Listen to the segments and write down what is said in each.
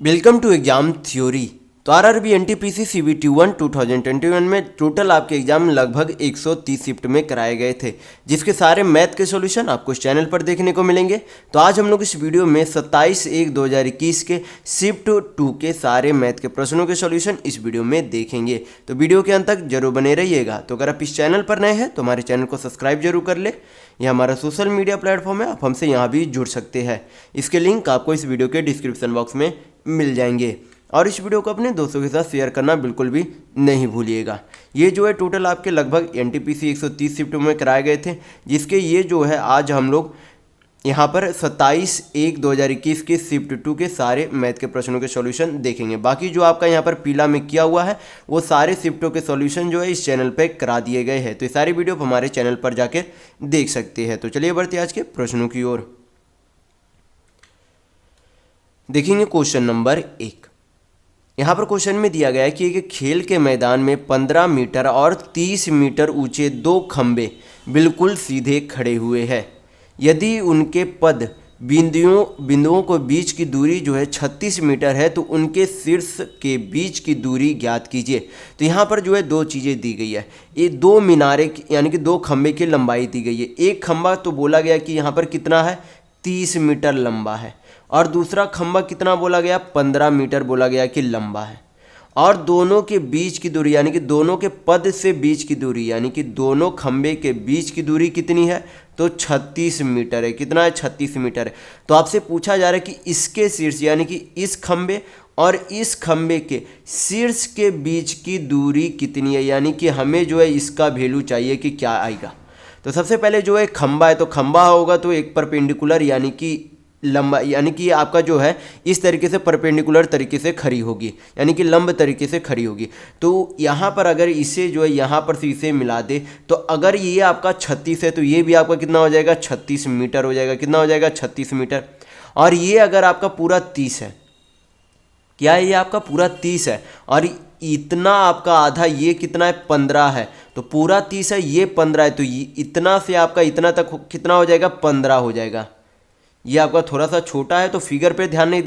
Welcome to exam theory. तो RRB NTPC CBT 1 2021 में total आपके एग्जाम लगभग 130 शिफ्ट में कराए गए थे, जिसके सारे मैथ के सॉल्यूशन आपको इस चैनल पर देखने को मिलेंगे। तो आज हम लोग इस वीडियो में 27/1/2021 के शिफ्ट 2 के सारे मैथ के प्रश्नों के सॉल्यूशन इस वीडियो में देखेंगे। तो वीडियो के अंत तक जरूर बने रहिएगा। तो अगर आप इस चैनल पर नए हैं तो हमारे चैनल को सब्सक्राइब जरूर कर ले। यह हमारा सोशल मीडिया प्लेटफॉर्म है, आप हमसे यहाँ भी जुड़ सकते हैं। इसके लिंक आपको इस वीडियो के डिस्क्रिप्शन बॉक्स में मिल जाएंगे और इस वीडियो को अपने दोस्तों के साथ शेयर करना बिल्कुल भी नहीं भूलिएगा। ये जो है टोटल आपके लगभग एनटीपीसी 130 शिफ्ट में कराए गए थे, जिसके ये जो है आज हम लोग यहाँ पर 27/1/2021 के शिफ्ट 2 के सारे मैथ के प्रश्नों के सॉल्यूशन देखेंगे। बाकी जो आपका यहाँ पर पीला में किया हुआ है वो सारे शिफ्टों के सॉल्यूशन जो है इस चैनल पे करा दिए गए हैं। तो ये सारी वीडियो हमारे चैनल पर जाकर देख सकते हैं। तो चलिए बढ़ते आज के प्रश्नों की ओर। देखेंगे क्वेश्चन नंबर 1। यहाँ पर क्वेश्चन में दिया गया है कि एक खेल के मैदान में 15 मीटर और 30 मीटर ऊंचे दो खंबे बिल्कुल सीधे खड़े हुए हैं। यदि उनके पद बिंदुओं को बीच की दूरी जो है 36 मीटर है तो उनके शीर्ष के बीच की दूरी ज्ञात कीजिए। तो यहाँ पर जो है दो चीज़ें दी गई है। ये दो मीनारे यानी कि दो खंबे की लंबाई दी गई है। एक खंबा तो बोला गया कि यहाँ पर कितना है, 30 मीटर लंबा है, और दूसरा खंबा कितना बोला गया, 15 मीटर बोला गया कि लंबा है। और दोनों के बीच की दूरी यानी कि दोनों के पद से बीच की दूरी यानी कि दोनों खंबे के बीच की दूरी कितनी है, तो 36 मीटर है। कितना है, 36 मीटर है। तो आपसे पूछा जा रहा है कि इसके शीर्ष यानी कि इस खंबे और इस खंबे के शीर्ष के बीच की दूरी कितनी है, यानी कि हमें जो है इसका वैल्यू चाहिए कि क्या आएगा। तो सबसे पहले जो है खंबा है, तो खंबा होगा तो एक परपेंडिकुलर यानी कि लंबा यानी कि आपका जो है इस तरीके से परपेंडिकुलर तरीके से खड़ी होगी, यानी कि लंब तरीके से खड़ी होगी। तो यहाँ पर अगर इसे जो है यहाँ पर से इसे मिला दे तो अगर ये आपका 36 है तो ये भी आपका कितना हो जाएगा, 36 मीटर हो जाएगा। कितना हो जाएगा, 36 मीटर। और ये अगर आपका पूरा 30 है, क्या है, ये आपका पूरा 30 है और इतना आपका आधा ये कितना है, 15 है। तो पूरा 30 है, ये 15 है, तो इतना से आपका इतना तक कितना हो जाएगा, 15 हो जाएगा। ये आपका थोड़ा सा छोटा है तो फिगर पे ध्यान नहीं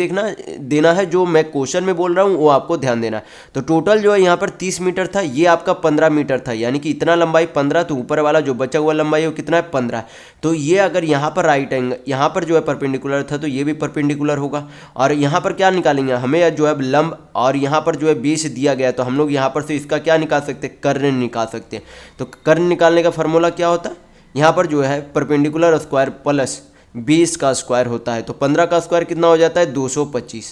देना है, जो मैं क्वेश्चन में बोल रहा हूँ वो आपको ध्यान देना है। तो टोटल जो है यहाँ पर 30 मीटर था, ये आपका 15 मीटर था, यानी कि इतना लंबाई 15, तो ऊपर वाला जो बचा हुआ लंबाई है वो कितना है, 15। तो ये अगर यहाँ पर राइट एंगल यहाँ पर जो है परपेंडिकुलर था तो ये भी परपेंडिकुलर होगा। और यहाँ पर क्या निकालेंगे, हमें जो है लंब, और यहाँ पर जो है बेस दिया गया तो हम लोग यहाँ पर से इसका क्या निकाल सकते हैं, कर्ण निकाल सकते हैं। तो कर्ण निकालने का फॉर्मूला क्या होता है, यहाँ पर जो है परपेंडिकुलर स्क्वायर प्लस 20 का स्क्वायर होता है। तो 15 का स्क्वायर कितना हो जाता है, 225।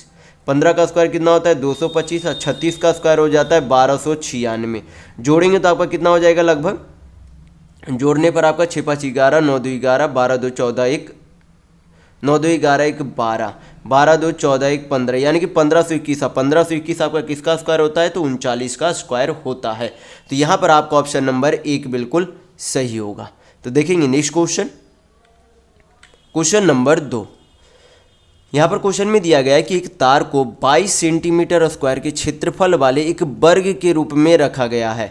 15 का स्क्वायर कितना होता है, 225, और 36 का स्क्वायर हो जाता है 1296। जोड़ेंगे तो आपका कितना हो जाएगा, लगभग जोड़ने पर आपका 6 5 11, 9 2 11, 12 2 14, 1 9 2 11, 1 12, 12 2 14, 1 15, यानी कि 1521। 1521 आपका किसका स्क्वायर होता है, तो 39 का स्क्वायर होता है। तो यहाँ पर आपका ऑप्शन नंबर 1 बिल्कुल सही होगा। तो देखेंगे नेक्स्ट क्वेश्चन, क्वेश्चन नंबर 2। यहाँ पर क्वेश्चन में दिया गया है कि एक तार को 22 सेंटीमीटर स्क्वायर के क्षेत्रफल वाले एक वर्ग के रूप में रखा गया है।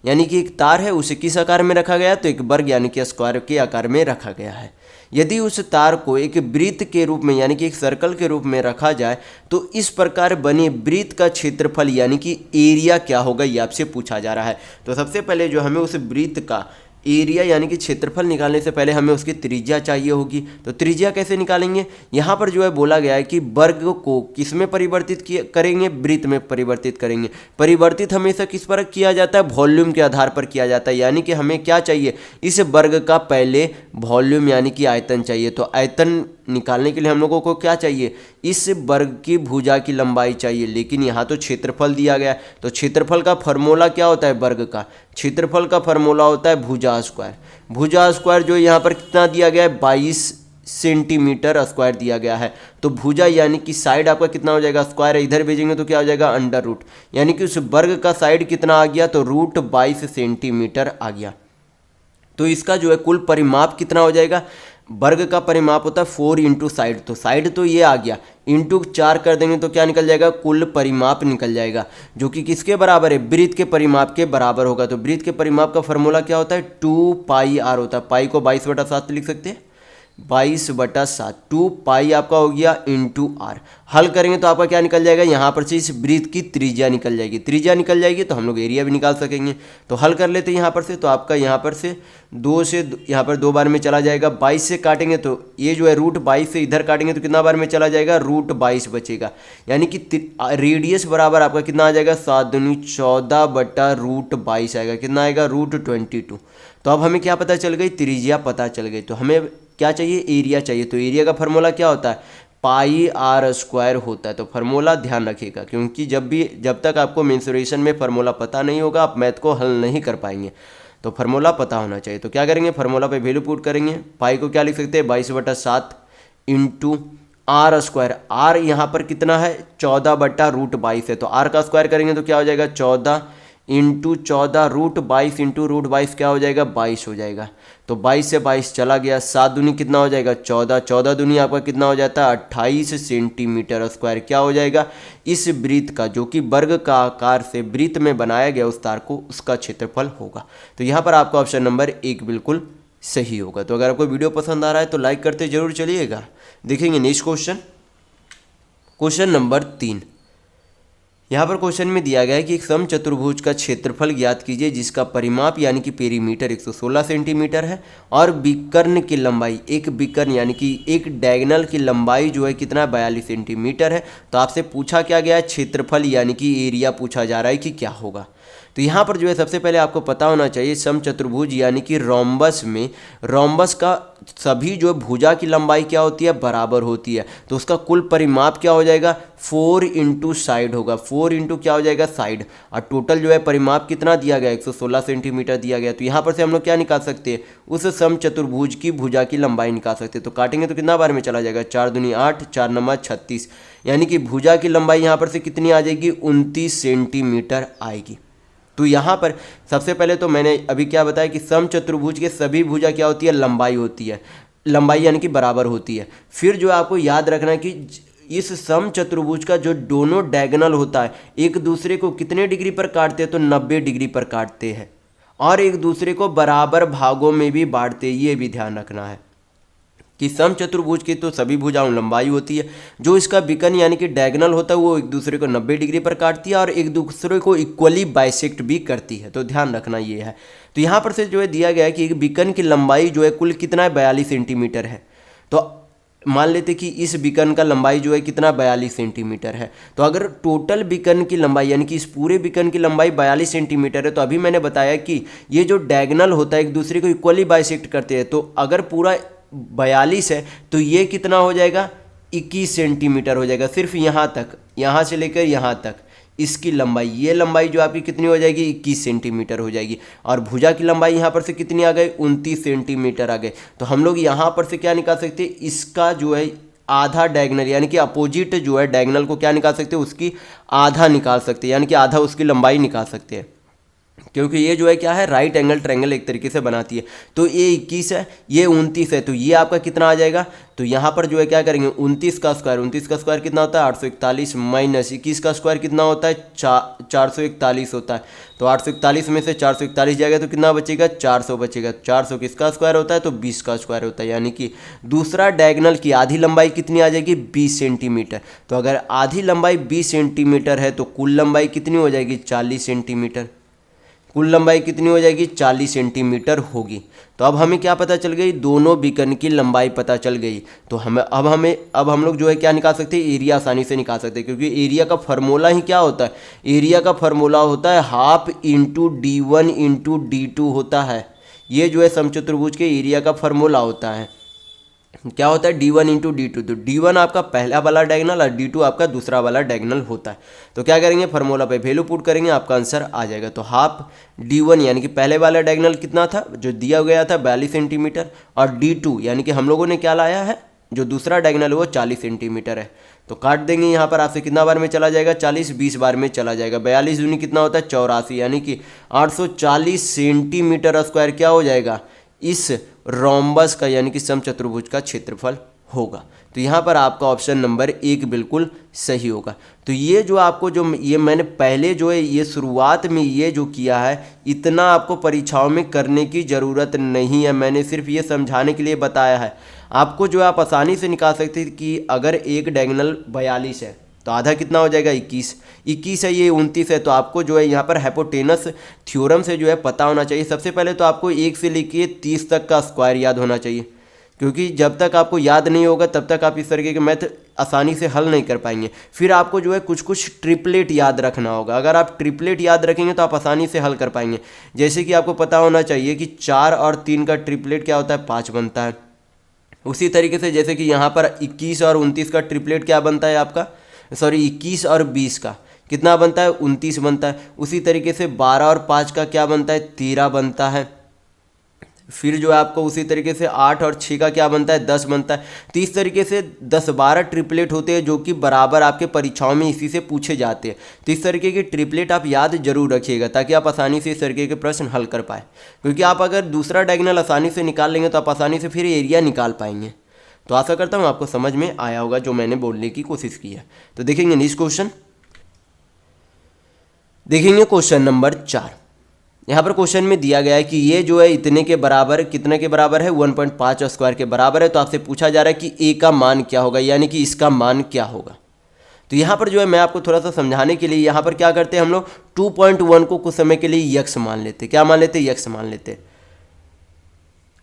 यानी कि एक तार है, उसे किस आकार में रखा गया, तो एक वर्ग यानी कि स्क्वायर के आकार में रखा गया है। यदि उस तार को एक वृत्त के रूप में यानी कि एक सर्कल के रूप में रखा जाए तो इस प्रकार बने वृत्त का क्षेत्रफल यानी कि एरिया क्या होगा, ये आपसे पूछा जा रहा है। तो सबसे पहले जो हमें उस वृत्त का एरिया यानी कि क्षेत्रफल निकालने से पहले हमें उसकी त्रिज्या चाहिए होगी। तो त्रिज्या कैसे निकालेंगे, यहाँ पर जो है बोला गया है कि वर्ग को किस में परिवर्तित करेंगे, वृत्त में परिवर्तित करेंगे। परिवर्तित हमेशा किस पर किया जाता है, वॉल्यूम के आधार पर किया जाता है। यानी कि हमें क्या चाहिए, इस वर्ग का पहले वॉल्यूम यानी कि आयतन चाहिए। तो आयतन निकालने के लिए हम लोगों को क्या चाहिए, इस वर्ग की भुजा की लंबाई चाहिए। लेकिन यहाँ तो क्षेत्रफल दिया गया, तो क्षेत्रफल का फॉर्मूला क्या होता है, वर्ग का क्षेत्रफल का फॉर्मूला होता है भुजा स्क्वायर। भुजा स्क्वायर जो यहाँ पर कितना दिया गया है, 22 सेंटीमीटर स्क्वायर दिया गया है। तो भुजा यानी कि साइड आपका कितना हो जाएगा, स्क्वायर इधर भेजेंगे तो क्या हो जाएगा, अंडर रूट, यानी कि उस वर्ग का साइड कितना आ गया, तो रूट 22 सेंटीमीटर आ गया। तो इसका जो है कुल परिमाप कितना हो जाएगा, वर्ग का परिमाप होता है 4 इंटू साइड, तो साइड तो ये आ गया, इंटू 4 कर देंगे तो क्या निकल जाएगा, कुल परिमाप निकल जाएगा, जो कि किसके बराबर है, वृत्त के परिमाप के बराबर होगा। तो वृत्त के परिमाप का फॉर्मूला क्या होता है, 2 पाई r होता है। पाई को 22/7 लिख सकते हैं, 22/7, 2 पाई आपका हो गया इंटू आर। हल करेंगे तो आपका क्या निकल जाएगा, यहाँ पर से इस वृत्त की त्रिज्या निकल जाएगी, त्रिज्या निकल जाएगी तो हम लोग एरिया भी निकाल सकेंगे। तो हल कर लेते हैं यहाँ पर से, तो आपका यहाँ पर से 2 से यहाँ पर 2 बार में चला जाएगा, 22 से काटेंगे तो ये जो है √22 से इधर काटेंगे तो कितना बार में चला जाएगा, √22 बचेगा। यानी कि रेडियस बराबर आपका कितना आ जाएगा, 7 दूनी 14/√22 आएगा, कितना आएगा, √22। तो अब हमें क्या पता चल गई, त्रिज्या पता चल गई। तो हमें क्या चाहिए, एरिया चाहिए। तो एरिया का फार्मूला क्या होता है, πr² होता है। तो फार्मूला ध्यान रखिएगा, क्योंकि जब तक आपको मेंसुरेशन में फार्मूला पता नहीं होगा आप मैथ को हल नहीं कर पाएंगे। तो फार्मूला पता होना चाहिए। तो क्या करेंगे, फार्मूला पे वैल्यू पुट करेंगे। पाई को क्या लिख सकते हैं, 22/7 इंटू r²। आर यहाँ पर कितना है, 14/√22 है। तो आर का स्क्वायर करेंगे तो क्या हो जाएगा, 14 इंटू 14 √22 इंटू √22 क्या हो जाएगा, 22 हो जाएगा। तो 22 से 22 चला गया, 7 दूनी कितना हो जाएगा, 14, 14 दूनी आपका कितना हो जाता है, 28 सेंटीमीटर स्क्वायर क्या हो जाएगा। इस वृत्त का, जो कि वर्ग का आकार से वृत्त में बनाया गया उस तार को, उसका क्षेत्रफल होगा। तो यहाँ पर आपका ऑप्शन नंबर 1 बिल्कुल सही होगा। तो अगर आपको वीडियो पसंद आ रहा है तो लाइक करते जरूर चलिएगा। देखेंगे नेक्स्ट क्वेश्चन, क्वेश्चन नंबर 3। यहाँ पर क्वेश्चन में दिया गया है कि एक समचतुर्भुज का क्षेत्रफल ज्ञात कीजिए जिसका परिमाप यानी कि पेरीमीटर 116 सेंटीमीटर है और विकर्ण की लंबाई, एक विकर्ण यानी कि एक डायगोनल की लंबाई जो है कितना, 42 सेंटीमीटर है। तो आपसे पूछा क्या गया है, क्षेत्रफल यानी कि एरिया पूछा जा रहा है कि क्या होगा। तो यहाँ पर जो है सबसे पहले आपको पता होना चाहिए, समचतुर्भुज यानी कि रोम्बस में, रोम्बस का सभी जो भुजा की लंबाई क्या होती है, बराबर होती है। तो उसका कुल परिमाप क्या हो जाएगा, 4 इंटू साइड होगा, 4 इंटू क्या हो जाएगा, साइड। और टोटल जो है परिमाप कितना दिया गया, 116 सेंटीमीटर दिया गया। तो यहाँ पर से हम लोग क्या निकाल सकते हैं, उस समचतुर्भुज की भुजा की लंबाई निकाल सकते हैं। तो काटेंगे तो कितना बार में चला जाएगा, 4 दूनी 8, 4 9 36, यानी कि भुजा की लंबाई यहाँ पर से कितनी आ जाएगी, 29 सेंटीमीटर आएगी। तो यहाँ पर सबसे पहले तो मैंने अभी क्या बताया कि समचतुर्भुज के सभी भुजा क्या होती है, लंबाई होती है, लंबाई यानी कि बराबर होती है। फिर जो आपको याद रखना है कि इस समचतुर्भुज का जो दोनों डायगोनल होता है एक दूसरे को कितने डिग्री पर काटते हैं, तो 90 डिग्री पर काटते हैं, और एक दूसरे को बराबर भागों में भी बांटते हैं। ये भी ध्यान रखना है कि समचतुर्भुज की तो सभी भुजाओं लंबाई होती है, जो इसका विकर्ण यानी कि डायगोनल होता है वो एक दूसरे को 90 डिग्री पर काटती है और एक दूसरे को इक्वली बाइसेक्ट भी करती है। तो ध्यान रखना ये है। तो यहाँ पर से जो है दिया गया है कि एक विकर्ण की लंबाई जो है कुल कितना है, 42 सेंटीमीटर है। तो मान लेते कि इस विकर्ण का लंबाई जो है कितना, 42 सेंटीमीटर है। तो अगर टोटल विकर्ण की लंबाई यानी कि इस पूरे विकर्ण की लंबाई 42 सेंटीमीटर है, तो अभी मैंने बताया कि ये जो डायगोनल होता है एक दूसरे को इक्वली बाइसेक्ट करते हैं। तो अगर पूरा 42 है तो ये कितना हो जाएगा, 21 सेंटीमीटर हो जाएगा। सिर्फ यहाँ तक, यहाँ से लेकर यहाँ तक इसकी लंबाई, ये लंबाई जो आपकी कितनी हो जाएगी, 21 सेंटीमीटर हो जाएगी। और भुजा की लंबाई यहाँ पर से कितनी आ गई, 29 सेंटीमीटर आ गए। तो हम लोग यहाँ पर से क्या निकाल सकते हैं, इसका जो है आधा डायगोनल यानी कि अपोजिट जो है डायगोनल को क्या निकाल सकते हैं, उसकी आधा निकाल सकते हैं, यानी कि आधा उसकी लंबाई निकाल सकते हैं, क्योंकि ये जो है क्या है, राइट एंगल ट्रायंगल एक तरीके से बनाती है। तो ये 21 है, ये 29 है, तो ये आपका कितना आ जाएगा। तो यहाँ पर जो है क्या करेंगे, 29 का स्क्वायर कितना होता है, 841 माइनस 21 का स्क्वायर कितना होता है, 441 होता है। तो 841 में से 441 जाएगा तो कितना बचेगा, 400 बचेगा। 400 किसका स्क्वायर होता है, तो 20 का स्क्वायर होता है, यानी कि दूसरा डायगोनल की आधी लंबाई कितनी आ जाएगी, 20 सेंटीमीटर। तो अगर आधी लंबाई 20 सेंटीमीटर है तो कुल लंबाई कितनी हो जाएगी, 40 सेंटीमीटर। कुल लंबाई कितनी हो जाएगी, 40 सेंटीमीटर होगी। तो अब हमें क्या पता चल गई, दोनों विकर्ण की लंबाई पता चल गई। तो अब हम लोग जो है क्या निकाल सकते हैं, एरिया आसानी से निकाल सकते हैं, क्योंकि एरिया का फार्मूला ही क्या होता है, एरिया का फार्मूला होता है ½ इंटू D1 इंटू D2 होता है। ये जो है समचतुर्भुज के एरिया का फार्मूला होता है। क्या होता है, D1 इंटू D2। तो D1 आपका पहला वाला डायगोनल और D2 आपका दूसरा वाला डायगोनल होता है। तो क्या करेंगे, फार्मूला पे वैल्यू पुट करेंगे, आपका आंसर आ जाएगा। तो ½ D1 यानी कि पहले वाला डायगोनल कितना था, जो दिया गया था 42 सेंटीमीटर, और D2 यानी कि हम लोगों ने क्या लाया है, जो दूसरा डायगोनल है वो 40 सेंटीमीटर है। तो काट देंगे, यहाँ पर आपसे कितना बार में चला जाएगा, 40, 20 बार में चला जाएगा। 42 दूनी कितना होता है, 84, यानी कि 840 सेंटीमीटर स्क्वायर क्या हो जाएगा, इस रोम्बस का यानी कि समचतुर्भुज का क्षेत्रफल होगा। तो यहाँ पर आपका ऑप्शन नंबर 1 बिल्कुल सही होगा। तो ये जो आपको जो ये मैंने पहले जो है ये शुरुआत में ये जो किया है, इतना आपको परीक्षाओं में करने की ज़रूरत नहीं है। मैंने सिर्फ ये समझाने के लिए बताया है आपको, जो आप आसानी से निकाल सकते हैं कि अगर एक डायगोनल 42 है तो आधा कितना हो जाएगा 21 है, ये 29 है। तो आपको जो है यहाँ पर हाइपोटेनस थ्योरम से जो है पता होना चाहिए। सबसे पहले तो आपको 1 से लेके 30 तक का स्क्वायर याद होना चाहिए, क्योंकि जब तक आपको याद नहीं होगा तब तक आप इस तरीके के मैथ आसानी से हल नहीं कर पाएंगे। फिर आपको जो है कुछ कुछ ट्रिपलेट याद रखना होगा। अगर आप ट्रिपलेट याद रखेंगे तो आप आसानी से हल कर पाएंगे। जैसे कि आपको पता होना चाहिए कि 4 और 3 का ट्रिपलेट क्या होता है, 5 बनता है। उसी तरीके से जैसे कि यहाँ पर 21 और 29 का ट्रिपलेट क्या बनता है आपका, 21 और 20 का कितना बनता है, 29 बनता है। उसी तरीके से 12 और 5 का क्या बनता है, 13 बनता है। फिर जो है आपको उसी तरीके से 8 और 6 का क्या बनता है, 10 बनता है। तो इस तरीके से 10-12 ट्रिपलेट होते हैं जो कि बराबर आपके परीक्षाओं में इसी से पूछे जाते हैं। तो इस तरीके के ट्रिपलेट आप याद जरूर रखिएगा ताकि आप आसानी से इस तरीके के प्रश्न हल कर पाए, क्योंकि आप अगर दूसरा डायगोनल आसानी से निकाल लेंगे तो आप आसानी से फिर एरिया निकाल पाएंगे। तो आशा करता हूँ आपको समझ में आया होगा जो मैंने बोलने की कोशिश की है। तो देखेंगे नेक्स्ट क्वेश्चन, देखेंगे क्वेश्चन नंबर 4। यहाँ पर क्वेश्चन में दिया गया है कि ये जो है इतने के बराबर, कितने के बराबर है, 1.5 स्क्वायर के बराबर है। तो आपसे पूछा जा रहा है कि ए का मान क्या होगा, यानी कि इसका मान क्या होगा। तो यहाँ पर जो है मैं आपको थोड़ा सा समझाने के लिए यहाँ पर क्या करते हैं हम लोग 2.1 को कुछ समय के लिए यक्स मान लेते, क्या मान लेते, यक्स मान लेते,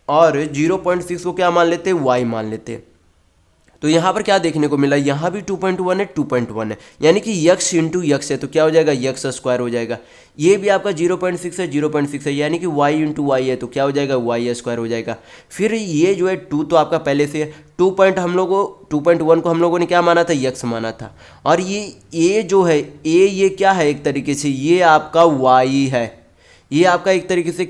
और 0.6 को क्या मान लेते, वाई मान लेते। तो यहाँ पर क्या देखने को मिला, यहाँ भी 2.1 है, 2.1 है, यानी कि यक्स इंटू यक्स है तो क्या हो जाएगा, यक्स स्क्वायर हो जाएगा। ये भी आपका 0.6 है, 0.6 है, यानी कि वाई इंटू वाई है तो क्या हो जाएगा, वाई स्क्वायर हो जाएगा। फिर ये जो है 2 तो आपका पहले से है, 2.1 को हम लोगों ने क्या माना था, यक्स माना था। और ये जो है ये क्या है, एक तरीके से ये आपका वाई है, ये आपका एक तरीके से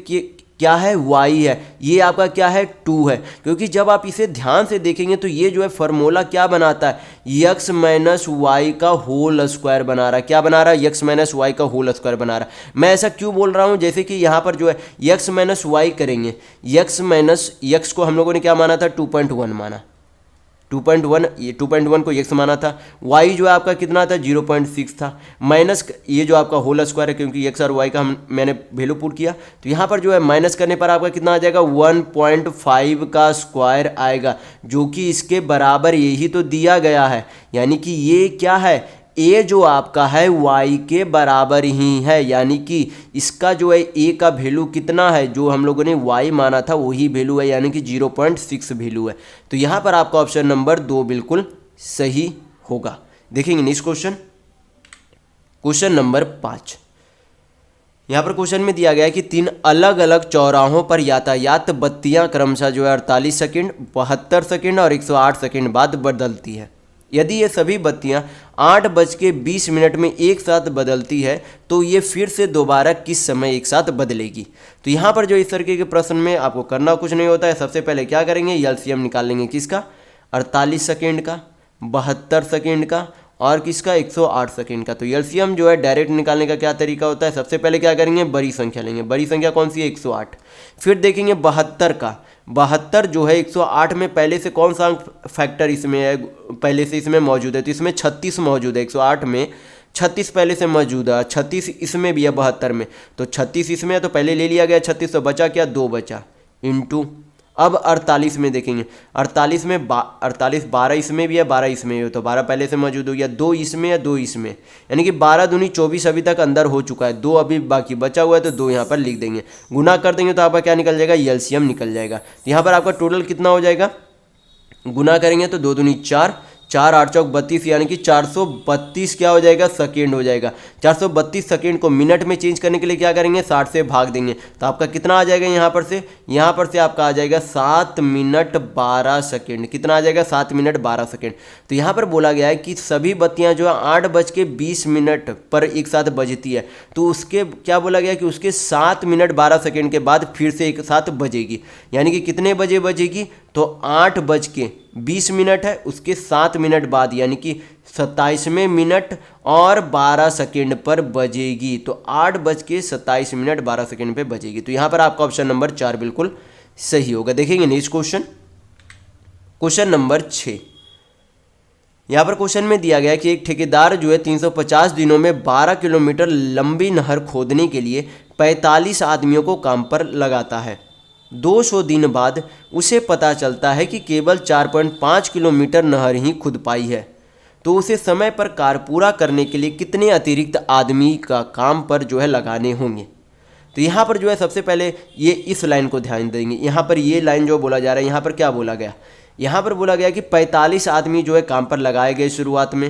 क्या है, y है। ये आपका क्या है, 2 है। क्योंकि जब आप इसे ध्यान से देखेंगे तो ये जो है फॉर्मूला क्या बनाता है, x माइनस वाई का होल स्क्वायर बना रहा है। क्या बना रहा है, x माइनस वाई का होल स्क्वायर बना रहा है। मैं ऐसा क्यों बोल रहा हूँ, जैसे कि यहाँ पर जो है x माइनस वाई करेंगे, x माइनस x को हम लोगों ने क्या माना था, 2.1 माना, 2.1, ये 2.1 को x माना था। y जो है आपका कितना था, 0.6 था, माइनस ये जो आपका होल स्क्वायर है, क्योंकि x और y का मैंने वैल्यू पुट किया। तो यहाँ पर जो है माइनस करने पर आपका कितना आ जाएगा, 1.5 का स्क्वायर आएगा, जो कि इसके बराबर यही तो दिया गया है। यानी कि ये क्या है, a जो आपका है y के बराबर ही है, यानी कि इसका जो है a का वैल्यू कितना है, जो हम लोगों ने y माना था वही वैल्यू है, यानी कि 0.6 वैल्यू है। तो यहाँ पर आपका ऑप्शन नंबर 2 बिल्कुल सही होगा। देखेंगे नेक्स्ट क्वेश्चन, क्वेश्चन नंबर 5। यहाँ पर क्वेश्चन में दिया गया है कि 3 अलग अलग चौराहों पर यातायात बत्तियाँ क्रमशः जो है 48 सेकेंड, 72 सेकेंड और 108 सेकेंड बाद बदलती है। यदि ये सभी बत्तियां 8:20 में एक साथ बदलती है तो ये फिर से दोबारा किस समय एक साथ बदलेगी। तो यहाँ पर जो इस तरीके के प्रश्न में आपको करना कुछ नहीं होता है। सबसे पहले क्या करेंगे, एलसीएम निकाल लेंगे, किसका, 48 सेकेंड का, 72 सेकेंड का और किसका, 108 सेकेंड का। तो एलसीएम जो है डायरेक्ट निकालने का क्या तरीका होता है, सबसे पहले क्या करेंगे, बड़ी संख्या लेंगे। बड़ी संख्या कौन सी है, 108। फिर देखेंगे 72 का, 72 जो है 108 में पहले से कौन सा फैक्टर इसमें है, पहले से इसमें मौजूद है, तो इसमें 36 मौजूद है। 108 में 36 पहले से मौजूद है, 36 इसमें भी है 72 में, तो 36 इसमें है तो पहले ले लिया गया 36, तो बचा क्या, 2 बचा, इंटू अब 48 में देखेंगे, 48 में 48 12 इसमें भी है, 12 इसमें भी है, तो 12 पहले से मौजूद हो गया, 2 इसमें है, 2 इसमें, यानी कि 12 दूनी 24 अभी तक अंदर हो चुका है, 2 अभी बाकी बचा हुआ है, तो 2 यहाँ पर लिख देंगे। गुना कर देंगे तो आपका क्या निकल जाएगा, एलसीएम निकल जाएगा। तो यहाँ पर आपका टोटल कितना हो जाएगा, गुना करेंगे तो 2 दूनी 4, 4 8 चौक 32, यानी कि 432 क्या हो जाएगा, सेकेंड हो जाएगा। 432 सेकेंड को मिनट में चेंज करने के लिए क्या करेंगे, 60 से भाग देंगे, तो आपका कितना आ जाएगा, यहाँ पर से आपका आ जाएगा 7 मिनट 12 सेकेंड। कितना आ जाएगा, 7 मिनट 12 सेकेंड। तो यहाँ पर बोला गया है कि सभी बत्तियाँ जो है 8:20 पर एक साथ बजती है, तो उसके क्या बोला गया कि उसके 7 मिनट 12 सेकेंड के बाद फिर से एक साथ बजेगी, यानी कि कितने बजे बजेगी, तो 8:20 है, उसके 7 मिनट बाद यानी कि 27वें मिनट और 12 सेकेंड पर बजेगी, तो 8:27 12 सेकेंड पे बजेगी। तो यहाँ पर आपका ऑप्शन नंबर 4 बिल्कुल सही होगा। देखेंगे नेक्स्ट क्वेश्चन, क्वेश्चन नंबर 6। यहाँ पर क्वेश्चन में दिया गया है कि एक ठेकेदार जो है 350 दिनों में 12 किलोमीटर लंबी नहर खोदने के लिए 45 आदमियों को काम पर लगाता है। 200 दिन बाद उसे पता चलता है कि केवल 4.5 किलोमीटर नहर ही खुद पाई है, तो उसे समय पर कार्य पूरा करने के लिए कितने अतिरिक्त आदमी का काम पर जो है लगाने होंगे। तो यहाँ पर जो है सबसे पहले ये इस लाइन को ध्यान देंगे। यहाँ पर ये लाइन जो बोला जा रहा है, यहाँ पर क्या बोला गया, यहाँ पर बोला गया कि 45 आदमी जो है काम पर लगाए गए शुरुआत में,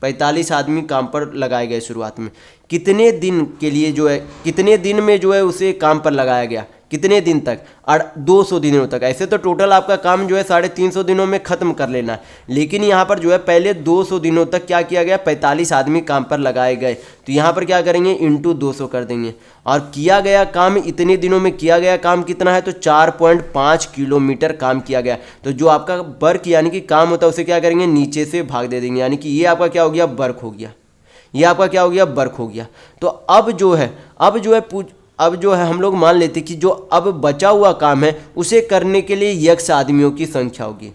45 आदमी काम पर लगाए गए शुरुआत में। कितने दिन के लिए जो है, कितने दिन में जो है उसे काम पर लगाया गया, कितने दिन तक, 200 दिनों तक। ऐसे तो टोटल आपका काम जो है 350 दिनों में ख़त्म कर लेना है, लेकिन यहाँ पर जो है पहले 200 दिनों तक क्या किया गया, 45 आदमी काम पर लगाए गए। तो यहाँ पर क्या करेंगे, इंटू 200 कर देंगे। और किया गया काम इतने दिनों में किया गया काम कितना है, तो 4.5 किलोमीटर काम किया गया। तो जो आपका वर्क यानी कि काम होता है उसे क्या करेंगे, नीचे से भाग दे देंगे, यानी कि ये आपका क्या हो गया, वर्क हो गया, ये आपका क्या हो गया, वर्क हो गया। तो अब जो है हम लोग मान लेते कि जो अब बचा हुआ काम है उसे करने के लिए यक्ष आदमियों की संख्या होगी।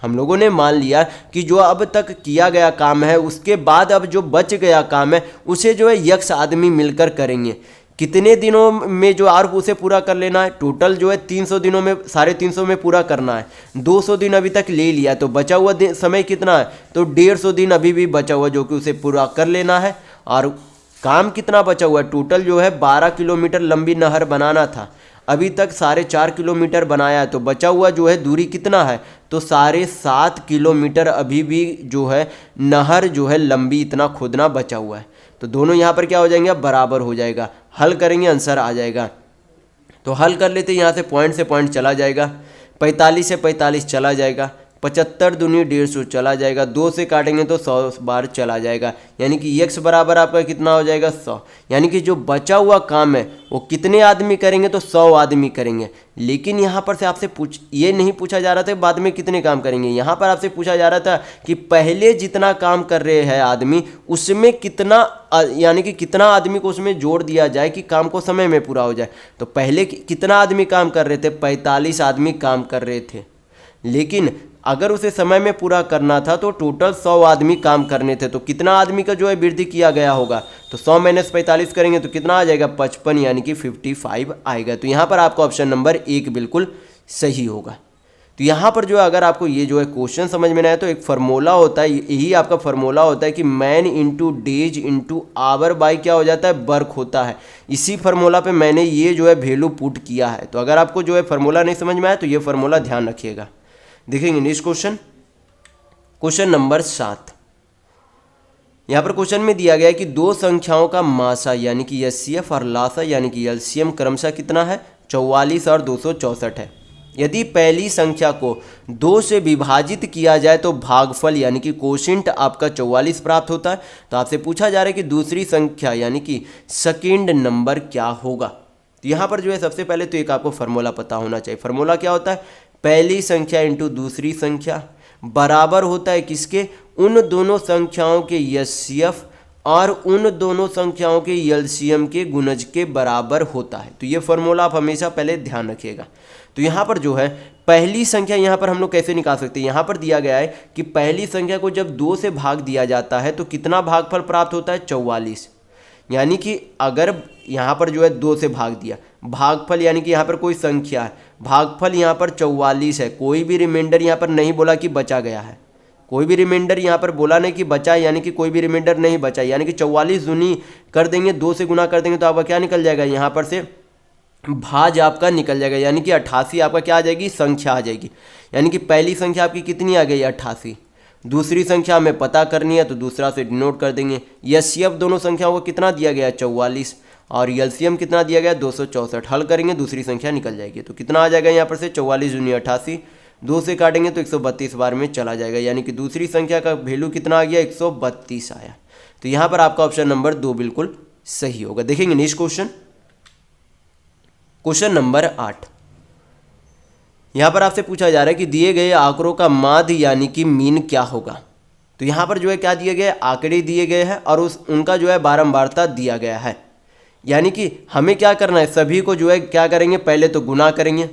हम लोगों ने मान लिया कि जो अब तक किया गया काम है उसके बाद अब जो बच गया काम है उसे जो है यक्ष आदमी मिलकर करेंगे। कितने दिनों में जो आर उसे पूरा कर लेना है, टोटल जो है 300 दिनों में, 350 में पूरा करना है। 200 दिन अभी तक ले लिया, तो बचा हुआ समय कितना है, तो 150 दिन अभी भी बचा हुआ जो कि उसे पूरा कर लेना है। और काम कितना बचा हुआ है, टोटल जो है 12 किलोमीटर लंबी नहर बनाना था, अभी तक 4.5 किलोमीटर बनाया है, तो बचा हुआ जो है दूरी कितना है, तो 7.5 किलोमीटर अभी भी जो है नहर जो है लंबी इतना खोदना बचा हुआ है। तो दोनों यहाँ पर क्या हो जाएंगे, बराबर हो जाएगा। हल करेंगे आंसर आ जाएगा। तो हल कर लेते, यहाँ से पॉइंट चला जाएगा, 45 से 45 चला जाएगा, 75 दूनी 150 चला जाएगा, 2 से काटेंगे तो 100 बार चला जाएगा, यानी कि x बराबर आपका कितना हो जाएगा, 100। यानी कि जो बचा हुआ काम है वो कितने आदमी करेंगे, तो 100 आदमी करेंगे। लेकिन यहाँ पर से आपसे ये नहीं पूछा जा रहा था बाद में कितने काम करेंगे, यहाँ पर आपसे पूछा जा रहा था कि पहले जितना काम कर रहे हैं आदमी उसमें कितना, यानी कि कितना आदमी को उसमें जोड़ दिया जाए कि काम को समय में पूरा हो जाए। तो पहले कितना आदमी काम कर रहे थे, 45 आदमी काम कर रहे थे, लेकिन अगर उसे समय में पूरा करना था तो टोटल 100 आदमी काम करने थे। तो कितना आदमी का जो है वृद्धि किया गया होगा, तो 100 - 45 करेंगे तो कितना आ जाएगा, 55, यानी कि 55 आएगा। तो यहाँ पर आपका ऑप्शन नंबर 1 बिल्कुल सही होगा। तो यहाँ पर जो है अगर आपको ये जो है क्वेश्चन समझ में ना आए तो एक फार्मूला होता है, यही आपका फार्मूला होता है कि man into days into hour by क्या हो जाता है, वर्क होता है। इसी फार्मूला पे मैंने ये जो है वैल्यू पुट किया है। तो अगर आपको जो है फार्मूला नहीं समझ में आया तो ये फार्मूला ध्यान रखिएगा। देखेंगे नेक्स्ट क्वेश्चन नंबर 7। यहाँ पर क्वेश्चन में दिया गया है कि दो संख्याओं का मासा यानी कि एचसीएफ और लासा यानी कि एलसीएम क्रमशः कितना है, 44 और 264 है। यदि पहली संख्या को 2 से विभाजित किया जाए तो भागफल यानी कि कोशिंट आपका 44 प्राप्त होता है। तो आपसे पूछा जा रहा है कि दूसरी संख्या यानी कि सेकेंड नंबर क्या होगा। तो यहाँ पर जो है सबसे पहले तो एक आपको फार्मूला पता होना चाहिए। फार्मूला क्या होता है, पहली संख्या इंटू दूसरी संख्या बराबर होता है किसके, उन दोनों संख्याओं के एचसीएफ और उन दोनों संख्याओं के एलसीएम के गुणज के बराबर होता है। तो ये फार्मूला आप हमेशा पहले ध्यान रखिएगा। तो यहाँ पर जो है पहली संख्या यहाँ पर हम लोग कैसे निकाल सकते हैं, यहाँ पर दिया गया है कि पहली संख्या को जब 2 से भाग दिया जाता है तो कितना भागफल प्राप्त होता है, 44। यानी कि अगर यहाँ पर जो है 2 से भाग दिया, भागफल यानी कि यहाँ पर कोई संख्या है, भागफल यहाँ पर 44 है, कोई भी रिमाइंडर यहाँ पर नहीं बोला कि बचा गया है, कोई भी रिमाइंडर यहाँ पर बोला नहीं कि बचा, यानी कि कोई भी रिमाइंडर नहीं बचा, यानी कि 44 दूनी कर देंगे, 2 से गुना कर देंगे तो आपका क्या निकल जाएगा, यहाँ पर से भाज आपका निकल जाएगा, यानी कि 88 आपका क्या आ जाएगी, संख्या आ जाएगी। यानी कि पहली संख्या आपकी कितनी आ गई, 88। दूसरी संख्या हमें पता करनी है तो दूसरा से डिनोट कर देंगे। एचसीएफ दोनों संख्याओं को कितना दिया गया, 44, और एलसीएम कितना दिया गया, 264। हल करेंगे दूसरी संख्या निकल जाएगी। तो कितना आ जाएगा यहाँ पर से, 44 दूनी 88, 2 से काटेंगे तो 132 बार में चला जाएगा, यानी कि दूसरी संख्या का वैल्यू कितना आ गया, 132 आया। तो यहाँ पर आपका ऑप्शन नंबर 2 बिल्कुल सही होगा। देखेंगे नेक्स्ट क्वेश्चन नंबर 8। यहाँ पर आपसे पूछा जा रहा है कि दिए गए आंकड़ों का माध्य यानी कि मीन क्या होगा। तो यहाँ पर जो है क्या दिए गए, आंकड़े दिए गए हैं और उनका जो है बारंबारता दिया गया है। यानी कि हमें क्या करना है, सभी को जो है क्या करेंगे, पहले तो गुना करेंगे,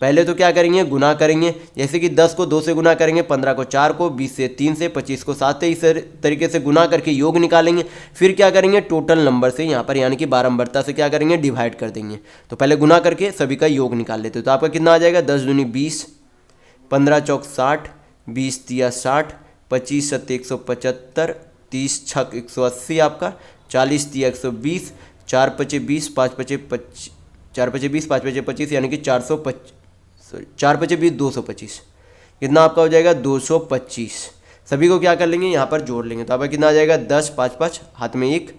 पहले तो क्या करेंगे, गुना करेंगे। जैसे कि 10 को 2 से गुना करेंगे, 15 को 4 को, 20 से 3 से, 25 को 7 से, इस तरीके से गुना करके योग निकालेंगे। फिर क्या करेंगे, टोटल नंबर से यहाँ पर यानी कि बारंबारता से क्या करेंगे, डिवाइड कर देंगे। तो पहले गुना करके सभी का योग निकाल लेते हो। तो आपका कितना आ जाएगा, 10 दूनी 20, 15 चौक 60, 20 तिया 60, 25 सत्ते 175, 30 छक 180 आपका, 40 तिया 120, 4 पचे 20, 5 पचे 25, 4 पचे 20, 5 पचे 25 यानी कि 4 पचे 20 225। कितना आपका हो जाएगा, 225। सभी को क्या कर लेंगे, यहाँ पर जोड़ लेंगे। तो आपका कितना आ जाएगा, 10 5 5 हाथ में 1,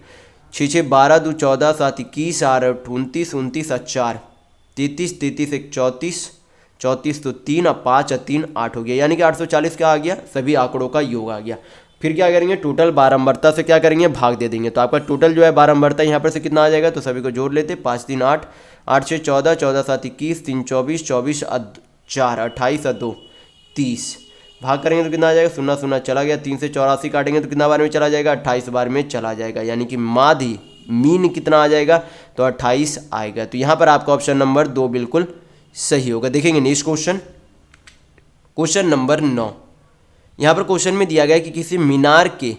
6 6 12 2 14 7 21 8 29 29 4 33 33 1 34 34 तो 3 और 5 और 3 8 हो गया, यानी कि 840 क्या आ गया, सभी आंकड़ों का योग आ गया। फिर क्या करेंगे, टोटल बारंबारता से क्या करेंगे, भाग दे देंगे। तो आपका टोटल जो है बारंबारता यहाँ पर से कितना आ जाएगा, तो सभी को जोड़ लेते, 5 3 8, 8 6 14, 14 7 21, 3 24, 24 4 28 और 2 30। भाग करेंगे तो कितना आ जाएगा, 0 0 चला गया, 3 से 84 काटेंगे तो कितना बार में चला जाएगा, 28 बार में चला जाएगा, यानी कि माध्य मीन कितना आ जाएगा, तो 28 आएगा। तो यहाँ पर आपका ऑप्शन नंबर 2 बिल्कुल सही होगा। देखेंगे नेक्स्ट क्वेश्चन, क्वेश्चन नंबर 9। यहाँ पर क्वेश्चन में दिया गया कि किसी मीनार के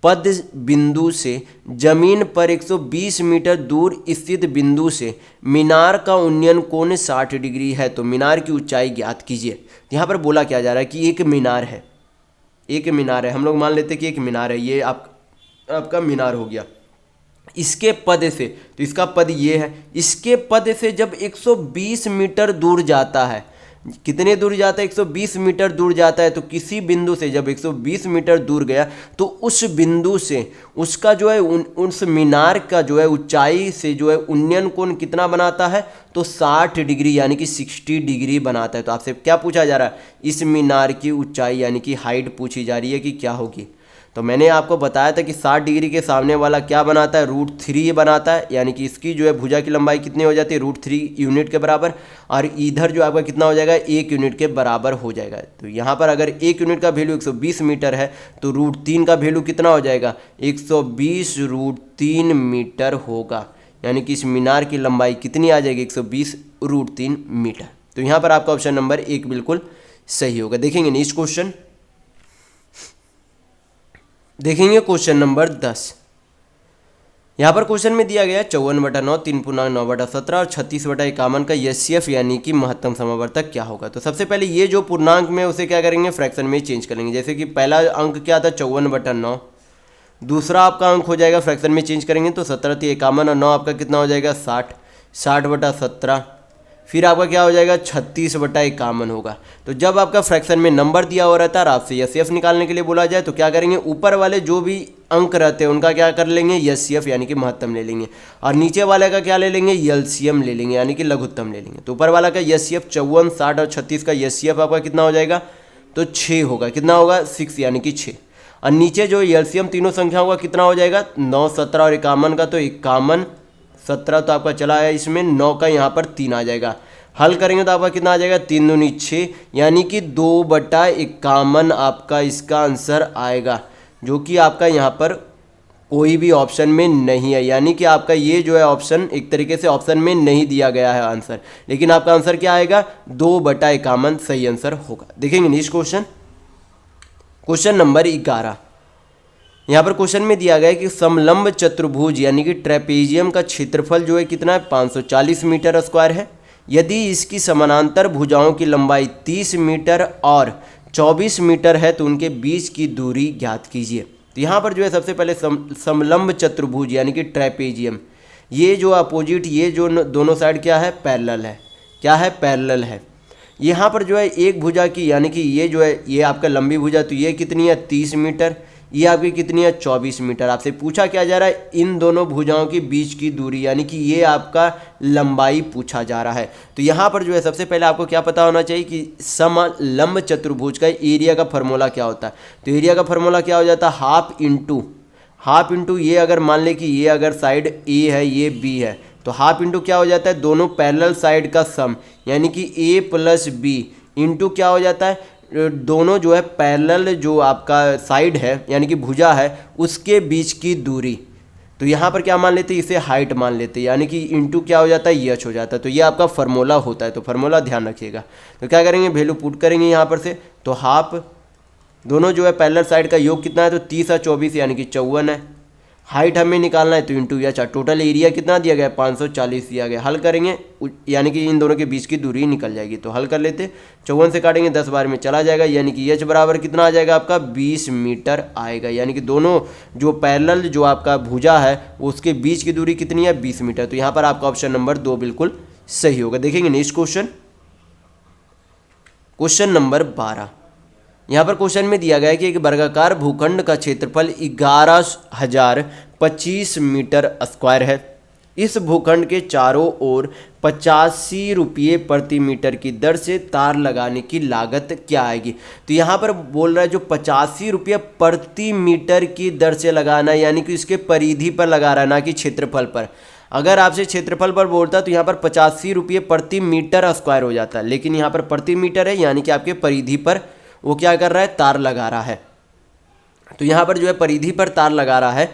पद बिंदु से जमीन पर 120 मीटर दूर स्थित बिंदु से मीनार का उन्नयन कोण 60 डिग्री है, तो मीनार की ऊंचाई ज्ञात कीजिए। यहाँ पर बोला क्या जा रहा है कि एक मीनार है, एक मीनार है, हम लोग मान लेते हैं कि एक मीनार है, ये आपका मीनार हो गया। इसके पद से, तो इसका पद ये है, इसके पद से जब 120 मीटर दूर जाता है, कितने दूर जाता है, 120 मीटर दूर जाता है, तो किसी बिंदु से जब 120 मीटर दूर गया तो उस बिंदु से उसका जो है उस मीनार का जो है ऊंचाई से जो है उन्नयन कोण कितना बनाता है, तो 60 डिग्री यानी कि 60 डिग्री बनाता है। तो आपसे क्या पूछा जा रहा है, इस मीनार की ऊंचाई यानी कि हाइट पूछी जा रही है कि क्या होगी। तो मैंने आपको बताया था कि 60 डिग्री के सामने वाला क्या बनाता है, √3 बनाता है, यानी कि इसकी जो है भुजा की लंबाई कितनी हो जाती है, √3 यूनिट के बराबर, और इधर जो आपका कितना हो जाएगा, 1 यूनिट के बराबर हो जाएगा। तो यहाँ पर अगर 1 यूनिट का वैल्यू 120 मीटर है तो √3 का वैल्यू कितना हो जाएगा, 120 √3 मीटर होगा, यानी कि इस मीनार की लंबाई कितनी आ जाएगी, 120 √3 मीटर। तो यहाँ पर आपका ऑप्शन नंबर 1 बिल्कुल सही होगा। देखेंगे नेक्स्ट क्वेश्चन, देखेंगे क्वेश्चन नंबर 10। यहाँ पर क्वेश्चन में दिया गया 54/9, 3×9/17 और 36/51 का एचसीएफ यानी कि महत्तम समावर्तक क्या होगा। तो सबसे पहले ये जो पूर्णांक में उसे क्या करेंगे, फ्रैक्शन में चेंज करेंगे। जैसे कि पहला अंक क्या था, 54/9, दूसरा आपका अंक हो जाएगा फ्रैक्शन में चेंज करेंगे तो 17 × 51 और 9 आपका कितना हो जाएगा, 60, 60/17, फिर आपका क्या हो जाएगा, 36/51 होगा। तो जब आपका फ्रैक्शन में नंबर दिया हुआ रहता है और आपसे एचसीएफ निकालने के लिए बोला जाए तो क्या करेंगे, ऊपर वाले जो भी अंक रहते हैं उनका क्या कर लेंगे, एचसीएफ यानी कि महत्तम ले लेंगे, और नीचे वाले का क्या ले लेंगे, एलसीएम ले लेंगे यानी कि लघुत्तम ले लेंगे। तो ऊपर वाला का एचसीएफ 54, 60 और 36 का एचसीएफ आपका कितना हो जाएगा, तो 6 होगा, कितना होगा, 6 यानी कि 6, और नीचे जो एलसीएम तीनों संख्याओं का कितना हो जाएगा, 9, 17 और 51 का, तो 51, 17 तो आपका चला है इसमें, 9 का यहाँ पर 3 आ जाएगा। हल करेंगे तो आपका कितना आ जाएगा, 3 दूनी 6 यानी कि 2/51 आपका इसका आंसर आएगा, जो कि आपका यहाँ पर कोई भी ऑप्शन में नहीं है, यानी कि आपका ये जो है ऑप्शन एक तरीके से ऑप्शन में नहीं दिया गया है आंसर, लेकिन आपका आंसर क्या आएगा, 2/51 सही आंसर होगा। देखेंगे नेक्स्ट क्वेश्चन, क्वेश्चन नंबर 11। यहाँ पर क्वेश्चन में दिया गया है कि समलंब चतुर्भुज यानी कि ट्रेपेजियम का क्षेत्रफल जो है कितना है, 540 मीटर स्क्वायर है। यदि इसकी समानांतर भुजाओं की लंबाई 30 मीटर और 24 मीटर है तो उनके बीच की दूरी ज्ञात कीजिए। तो यहाँ पर जो है सबसे पहले समलंब चतुर्भुज यानी कि ट्रेपेजियम, ये जो अपोजिट, ये जो दोनों साइड क्या है, पैरेलल है, क्या है, पैरेलल है। यहाँ पर जो है एक भुजा की यानी कि ये जो है ये आपका लंबी भुजा, तो ये कितनी है, 30 मीटर, ये आपकी कितनी है, 24 मीटर। आपसे पूछा क्या जा रहा है, इन दोनों भुजाओं के बीच की दूरी, यानी कि ये आपका लंबाई पूछा जा रहा है। तो यहाँ पर जो है सबसे पहले आपको क्या पता होना चाहिए कि समलंब चतुर्भुज का एरिया का फॉर्मूला क्या होता है। तो एरिया का फॉर्मूला क्या हो जाता है, हाफ इंटू ये, अगर मान ले कि ये अगर साइड ए है, ये बी है, तो हाफ इंटू क्या हो जाता है, दोनों पैरेलल साइड का सम, यानी कि ए प्लस बी इंटू क्या हो जाता है, दोनों जो है पैरेलल जो आपका साइड है यानी कि भुजा है उसके बीच की दूरी। तो तो यहाँ पर क्या मान लेते हैं, इसे हाइट मान लेते हैं, यानी कि इंटू क्या हो जाता है, एच हो जाता है। तो ये आपका फार्मूला होता है, तो फार्मूला ध्यान रखिएगा। तो क्या करेंगे, वैल्यू पुट करेंगे यहाँ पर से, तो हाफ दोनों जो है पैरेलल साइड का योग कितना है, तो 30 और 24 यानी कि 54 है। हाइट हमें निकालना है तो इंटू एच। टोटल एरिया कितना दिया गया है, 540 दिया गया। हल करेंगे यानी कि इन दोनों के बीच की दूरी निकल जाएगी। तो हल कर लेते, 54 से काटेंगे 10 बार में चला जाएगा, यानी कि एच बराबर कितना आ जाएगा आपका 20 मीटर आएगा। यानी कि दोनों जो पैरेलल जो आपका भुजा है उसके बीच की दूरी कितनी है, 20 मीटर। तो यहाँ पर आपका ऑप्शन नंबर 2 बिल्कुल सही होगा। देखेंगे नेक्स्ट क्वेश्चन, क्वेश्चन नंबर 12। यहाँ पर क्वेश्चन में दिया गया है कि एक वर्गाकार भूखंड का क्षेत्रफल 11,025 मीटर स्क्वायर है। इस भूखंड के चारों ओर 85 रुपये प्रति मीटर की दर से तार लगाने की लागत क्या आएगी। तो यहाँ पर बोल रहा है जो 85 रुपये प्रति मीटर की दर से लगाना है, यानी कि इसके परिधि पर लगा रहा है, ना कि क्षेत्रफल पर। अगर आपसे क्षेत्रफल पर बोलता तो यहाँ पर 85 रुपये प्रति मीटर स्क्वायर हो जाता है, लेकिन यहाँ पर प्रति मीटर है, यानी कि आपके परिधि पर वो क्या कर रहा है, तार लगा रहा है। तो यहाँ पर जो है परिधि पर तार लगा रहा है,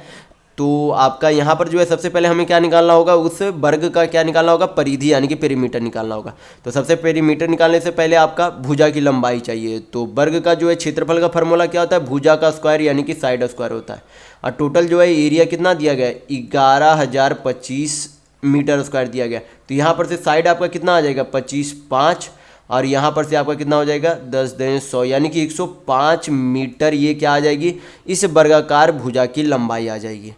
तो आपका यहाँ पर जो है सबसे पहले हमें क्या निकालना होगा, उस वर्ग का क्या निकालना होगा, परिधि यानी कि पेरीमीटर निकालना होगा। तो सबसे पेरीमीटर निकालने से पहले आपका भुजा की लंबाई चाहिए। तो वर्ग का जो है क्षेत्रफल का फार्मूला क्या होता है, भुजा का स्क्वायर यानी कि साइड स्क्वायर होता है। और टोटल जो है एरिया कितना दिया गया है, 11,025 मीटर स्क्वायर दिया गया। तो यहाँ पर से साइड आपका कितना आ जाएगा, 25 5, और यहाँ पर से आपका कितना हो जाएगा 10 × 100, यानी कि 105 मीटर ये क्या आ जाएगी, इस वर्गाकार भुजा की लंबाई आ जाएगी।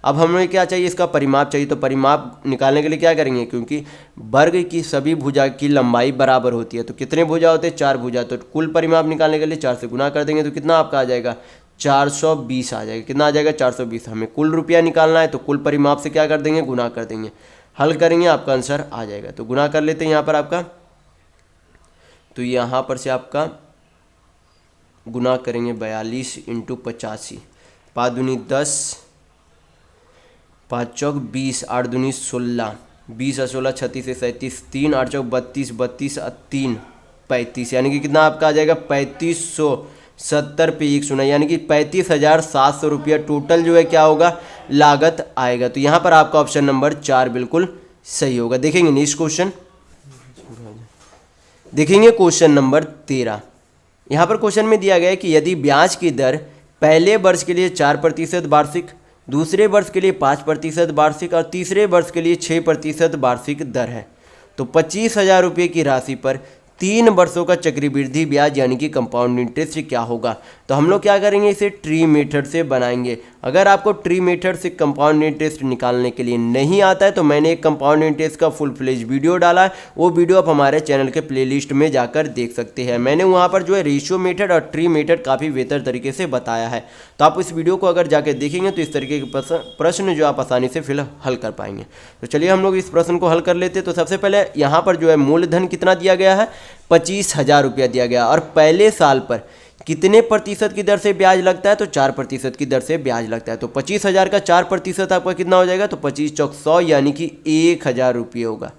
अब हमें क्या चाहिए, इसका परिमाप चाहिए। तो परिमाप निकालने के लिए क्या करेंगे, क्योंकि वर्ग की सभी भुजा की लंबाई बराबर होती है। तो कितने भुजा होते हैं, 4 भुजा। तो कुल परिमाप निकालने के लिए 4 से गुना कर देंगे, तो कितना आपका आ जाएगा 420 आ जाएगा। कितना आ जाएगा 420। हमें कुल रुपया निकालना है, तो कुल परिमाप से क्या कर देंगे, गुना कर देंगे। हल करेंगे, आपका आंसर आ जाएगा। तो गुना कर लेते हैं यहाँ पर आपका, तो यहाँ पर से आपका गुना करेंगे 42 × 85, 5 दूनी 10, 5 चौक 20, 8 दूनी 16, 20 और 16 36 से 37, 3 8 चौक 32, 32 और 3 35, यानी कि कितना आपका आ जाएगा 3570 पे 1 सुना, यानी कि 35,700 रुपया टोटल जो है क्या होगा, लागत आएगा। तो यहाँ पर आपका ऑप्शन नंबर 4 बिल्कुल सही होगा। देखेंगे नेक्स्ट क्वेश्चन, देखेंगे क्वेश्चन नंबर 13। यहाँ पर क्वेश्चन में दिया गया है कि यदि ब्याज की दर पहले वर्ष के लिए 4% वार्षिक, दूसरे वर्ष के लिए 5% वार्षिक और तीसरे वर्ष के लिए 6% वार्षिक दर है, तो 25,000 रुपये की राशि पर 3 वर्षों का चक्रवृद्धि ब्याज यानी कि कंपाउंड इंटरेस्ट क्या होगा। तो हम लोग क्या करेंगे, इसे ट्री मेथड से बनाएंगे। अगर आपको ट्री मेथड से कंपाउंड इंटरेस्ट निकालने के लिए नहीं आता है तो मैंने एक कंपाउंड इंटरेस्ट का फुल फ्लेज वीडियो डाला है, वो वीडियो आप हमारे चैनल के प्लेलिस्ट में जाकर देख सकते हैं। मैंने वहाँ पर जो है रेशियो मेथड और ट्री मेथड काफ़ी बेहतर तरीके से बताया है। तो आप इस वीडियो को अगर जाकर देखेंगे तो इस तरीके के प्रश्न जो आप आसानी से फिल हल कर पाएंगे। तो चलिए हम लोग इस प्रश्न को हल कर लेते हैं। तो सबसे पहले यहाँ पर जो है मूलधन कितना दिया गया है, 25,000 रुपया दिया गया, और पहले साल पर कितने प्रतिशत की दर से ब्याज लगता है, तो 4% की दर से ब्याज लगता है। तो 25,000 का 4% आपका कितना हो जाएगा, तो 25 चौक 100 यानी कि 1,000 रुपये होगा।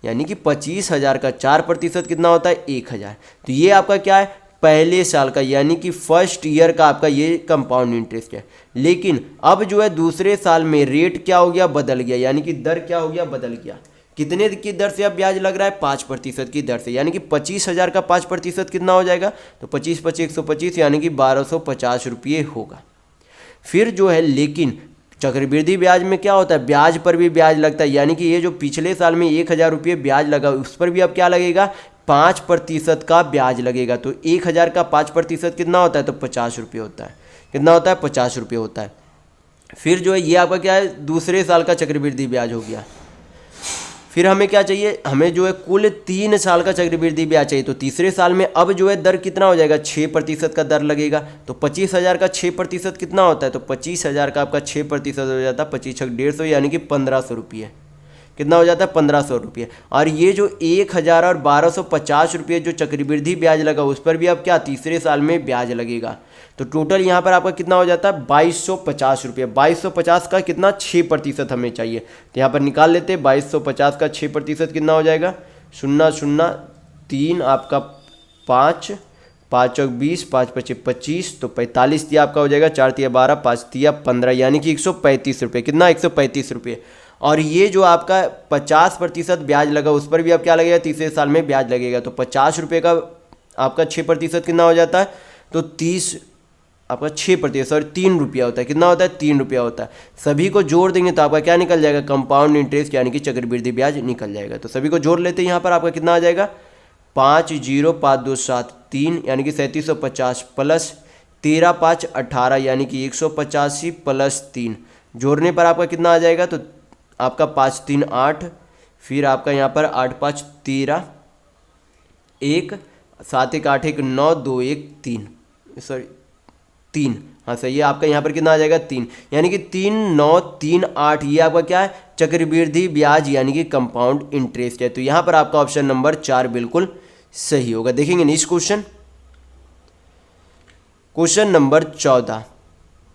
यानी कि 25,000 का 4% कितना होता है, 1,000। तो ये आपका क्या है, पहले साल का यानी कि फर्स्ट ईयर का आपका ये कंपाउंड इंटरेस्ट है। लेकिन अब जो है दूसरे साल में रेट क्या हो गया, बदल गया, यानी कि दर क्या हो गया, बदल गया। कितने की दर से अब ब्याज लग रहा है, 5% की दर से, यानी कि 25,000 का 5% कितना हो जाएगा, तो 25 × 5 = 125 यानी कि 1250 रुपये होगा। फिर जो है लेकिन चक्रवृद्धि ब्याज में क्या होता है, ब्याज पर भी ब्याज लगता है, यानी कि ये जो पिछले साल में 1,000 रुपये ब्याज लगा उस पर भी अब क्या लगेगा, 5% का ब्याज लगेगा। तो 1,000 का 5% कितना होता है, तो 50 रुपये होता है। कितना होता है, 50 रुपये होता है। फिर जो है ये आपका क्या है, दूसरे साल का चक्रवृद्धि ब्याज हो गया। फिर हमें क्या चाहिए, हमें जो है कुल 3 साल का चक्रवृद्धि ब्याज चाहिए। तो तीसरे साल में अब जो है दर कितना हो जाएगा, 6% का दर लगेगा। तो 25,000 का 6% कितना होता है, तो 25,000 का आपका 6% हो जाता है 25 × 150 यानी कि 1,500 रुपये। कितना हो जाता है, 1,500 रुपये। और ये जो 1,000 और 1,250 रुपये जो चक्रवृद्धि ब्याज लगा उस पर भी अब क्या तीसरे साल में ब्याज लगेगा। तो टोटल यहाँ पर आपका कितना हो जाता है, 2,250 रुपये। 2,250 का कितना, 6% हमें चाहिए। तो यहाँ पर निकाल लेते हैं, 2,250 का 6% कितना हो जाएगा, 003 आपका 5 5 चौक 20, 5 पचे 25, तो 45 दिया आपका हो जाएगा, 4 तिया 12, 5 तिया 15, यानी कि 135 रुपये। कितना? 135 रुपये। और ये जो आपका 50% ब्याज लगा उस पर भी अब क्या लगेगा? तीसरे साल में ब्याज लगेगा। तो 50 रुपये का आपका 6% कितना हो जाता है? तो 30 आपका 6% और 3 रुपया होता है। कितना होता है? 3 रुपया होता है। सभी को जोड़ देंगे तो आपका क्या निकल जाएगा? कंपाउंड इंटरेस्ट यानी कि चक्रवृद्धि ब्याज निकल जाएगा। तो सभी को जोड़ लेते हैं, यहाँ पर आपका कितना आ जाएगा? 5 0 5 2 7 3 यानी कि 3750 प्लस 13 5 18 यानी कि 185 प्लस 3 जोड़ने पर आपका कितना आ जाएगा? तो आपका 5 3 8, फिर आपका यहाँ पर 8 5 13, 1 7 1 8 1 9 2 1 3, सॉरी 3, हाँ सही है। आपका यहाँ पर कितना आ जाएगा? 3, यानी कि 3 9 3 8, ये आपका क्या है? चक्रवृद्धि ब्याज यानी कि कंपाउंड इंटरेस्ट है। तो यहाँ पर आपका ऑप्शन नंबर 4 बिल्कुल सही होगा। देखेंगे नेक्स्ट क्वेश्चन, क्वेश्चन नंबर 14।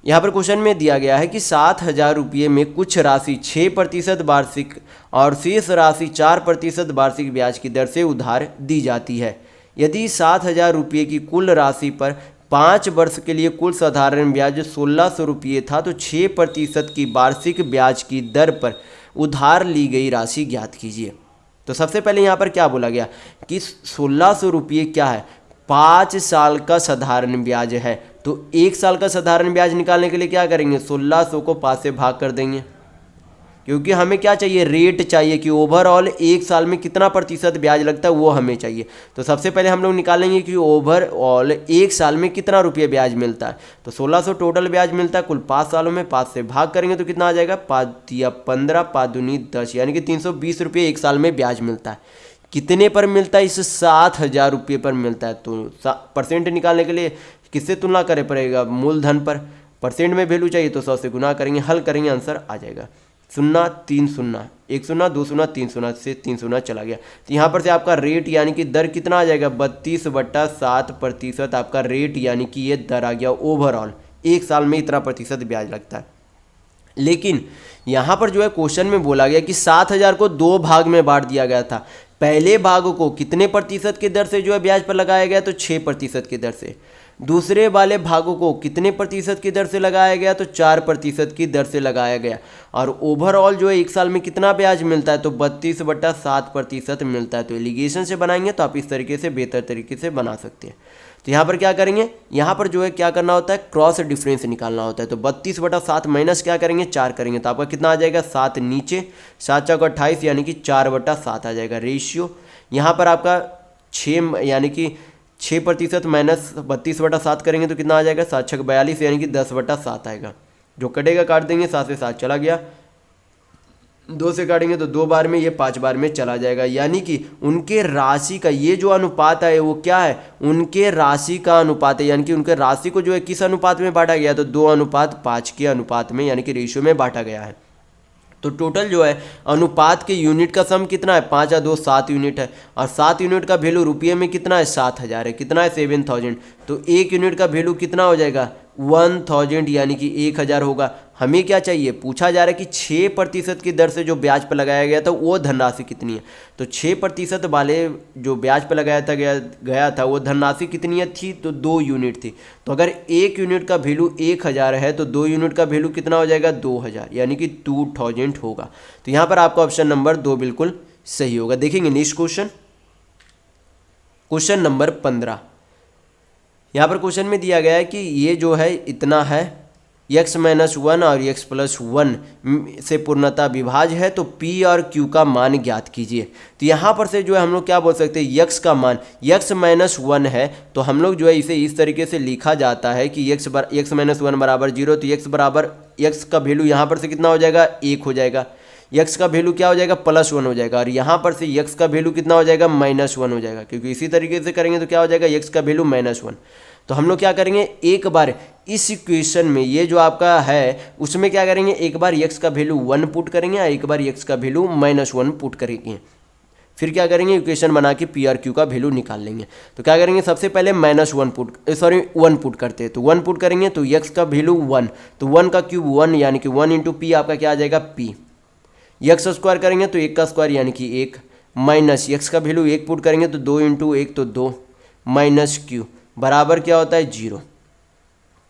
यहाँ पर क्वेश्चन में दिया गया है कि 7,000 रुपये में कुछ राशि 6% वार्षिक और शेष राशि 4% वार्षिक ब्याज की दर से उधार दी जाती है। यदि 7,000 रुपये की कुल राशि पर 5 वर्ष के लिए कुल साधारण ब्याज 1,600 रुपये था, तो 6% की वार्षिक ब्याज की दर पर उधार ली गई राशि ज्ञात कीजिए। तो सबसे पहले यहाँ पर क्या बोला गया कि 1,600 रुपये क्या है? 5 साल का साधारण ब्याज है। तो 1 साल का साधारण ब्याज निकालने के लिए क्या करेंगे? 1,600 को 5 से भाग कर देंगे, क्योंकि हमें क्या चाहिए? रेट चाहिए कि ओवरऑल 1 साल में कितना प्रतिशत ब्याज लगता है वो हमें चाहिए। तो सबसे पहले हम लोग निकालेंगे कि ओवरऑल 1 साल में कितना रुपये ब्याज मिलता है। तो 1,600 टोटल ब्याज मिलता है कुल 5 सालों में, 5 से भाग करेंगे तो कितना आ जाएगा? 5 तिया 15, 5 दूनी 10, यानी कि 320 रुपये 1 साल में ब्याज मिलता है। कितने पर मिलता है? इस 7,000 रुपये पर मिलता है। तो परसेंट निकालने के लिए किससे तुलना करे पड़ेगा? मूलधन पर। परसेंट में वैल्यू चाहिए तो 100 से गुना करेंगे, हल करेंगे, आंसर आ जाएगा 0 3 0, 1 0 2 0 3 0 से 3 0 चला गया। तो यहाँ पर से आपका रेट यानी कि दर कितना आ जाएगा? 32/7% आपका रेट यानी कि ये दर आ गया। ओवरऑल 1 साल में इतना प्रतिशत ब्याज लगता है। लेकिन यहाँ पर जो है क्वेश्चन में बोला गया कि 7,000 को 2 भाग में बांट दिया गया था। पहले भाग को कितने प्रतिशत की दर से जो है ब्याज पर लगाया गया? तो 6% की दर से। दूसरे वाले भागों को कितने प्रतिशत की दर से लगाया गया? तो 4% की दर से लगाया गया। और ओवरऑल जो है 1 साल में कितना ब्याज मिलता है? तो 32/7% मिलता है। तो एलिगेशन से बनाएंगे तो आप इस तरीके से बेहतर तरीके से बना सकते हैं। तो यहाँ पर क्या करेंगे? यहाँ पर जो है क्या करना होता है? क्रॉस डिफरेंस निकालना होता है। तो 32/7 माइनस क्या करेंगे? 4 करेंगे तो आपका कितना आ जाएगा? 7 नीचे, 7 चौक 28 यानी कि 4/7 आ जाएगा रेशियो। यहाँ पर आपका 6 यानी कि 6% माइनस 32/7 करेंगे तो कितना आ जाएगा? 7 छक 42 यानी कि 10/7 आएगा। जो कटेगा काट देंगे, 7 से 7 चला गया, 2 से काटेंगे तो 2 बार में, ये 5 बार में चला जाएगा। यानी कि उनके राशि का ये जो अनुपात है वो क्या है? उनके राशि का अनुपात है, यानी कि उनके राशि को जो है किस अनुपात में बांटा गया? तो 2:5 के अनुपात में यानी कि रेशियो में बांटा गया है। तो टोटल जो है अनुपात के यूनिट का सम कितना है? 5 या 2 7 यूनिट है। और 7 यूनिट का वैल्यू रुपये में कितना है? 7,000 है। कितना है? 7,000। तो 1 यूनिट का वैल्यू कितना हो जाएगा? 1,000 यानी कि 1,000 होगा। हमें क्या चाहिए? पूछा जा रहा है कि 6% की दर से जो ब्याज पर लगाया गया था वो धनराशि कितनी है। तो 6% वाले जो ब्याज पर लगाया था गया था वो धनराशि कितनी थी? तो 2 यूनिट थी। तो अगर 1 यूनिट का वैल्यू 1,000 है तो 2 यूनिट का वैल्यू कितना हो जाएगा? 2,000 यानी कि 2,000 होगा। तो यहाँ पर आपका ऑप्शन नंबर 2 बिल्कुल सही होगा। देखेंगे नेक्स्ट क्वेश्चन, क्वेश्चन नंबर 15। यहाँ पर क्वेश्चन में दिया गया है कि ये जो है इतना है, x-1 और x+1 से पूर्णतः विभाज्य है, तो p और q का मान ज्ञात कीजिए। तो यहाँ पर से जो है हम लोग क्या बोल सकते हैं? x का मान x-1 है, तो हम लोग जो है इसे इस तरीके से लिखा जाता है कि x-1 बराबर 0। तो x का वैल्यू यहाँ पर से कितना हो जाएगा? 1 हो जाएगा। x का वैल्यू क्या हो जाएगा? +1 हो जाएगा। और यहाँ पर से x का वैल्यू कितना हो जाएगा? -1 हो जाएगा, क्योंकि इसी तरीके से करेंगे तो क्या हो जाएगा? x का वैल्यू -1। तो हम लोग क्या करेंगे? एक बार इस इक्वेशन में ये जो आपका है उसमें क्या करेंगे? एक बार x का वैल्यू 1 पुट करेंगे और एक बार x का वैल्यू -1 पुट करेंगे। फिर क्या करेंगे? इक्वेशन बना के p और q का वैल्यू निकाल लेंगे। तो क्या करेंगे? सबसे पहले -1 पुट करते हैं। तो 1 पुट करेंगे तो x का वैल्यू 1, तो 1 का क्यूब 1 यानी कि 1 × p आपका क्या आ जाएगा? p। x स्क्वायर करेंगे तो 1 का स्क्वायर यानी कि 1, माइनस x का वैल्यू 1 पुट करेंगे तो 2 × 1 तो 2, माइनस q। बराबर क्या होता है 0।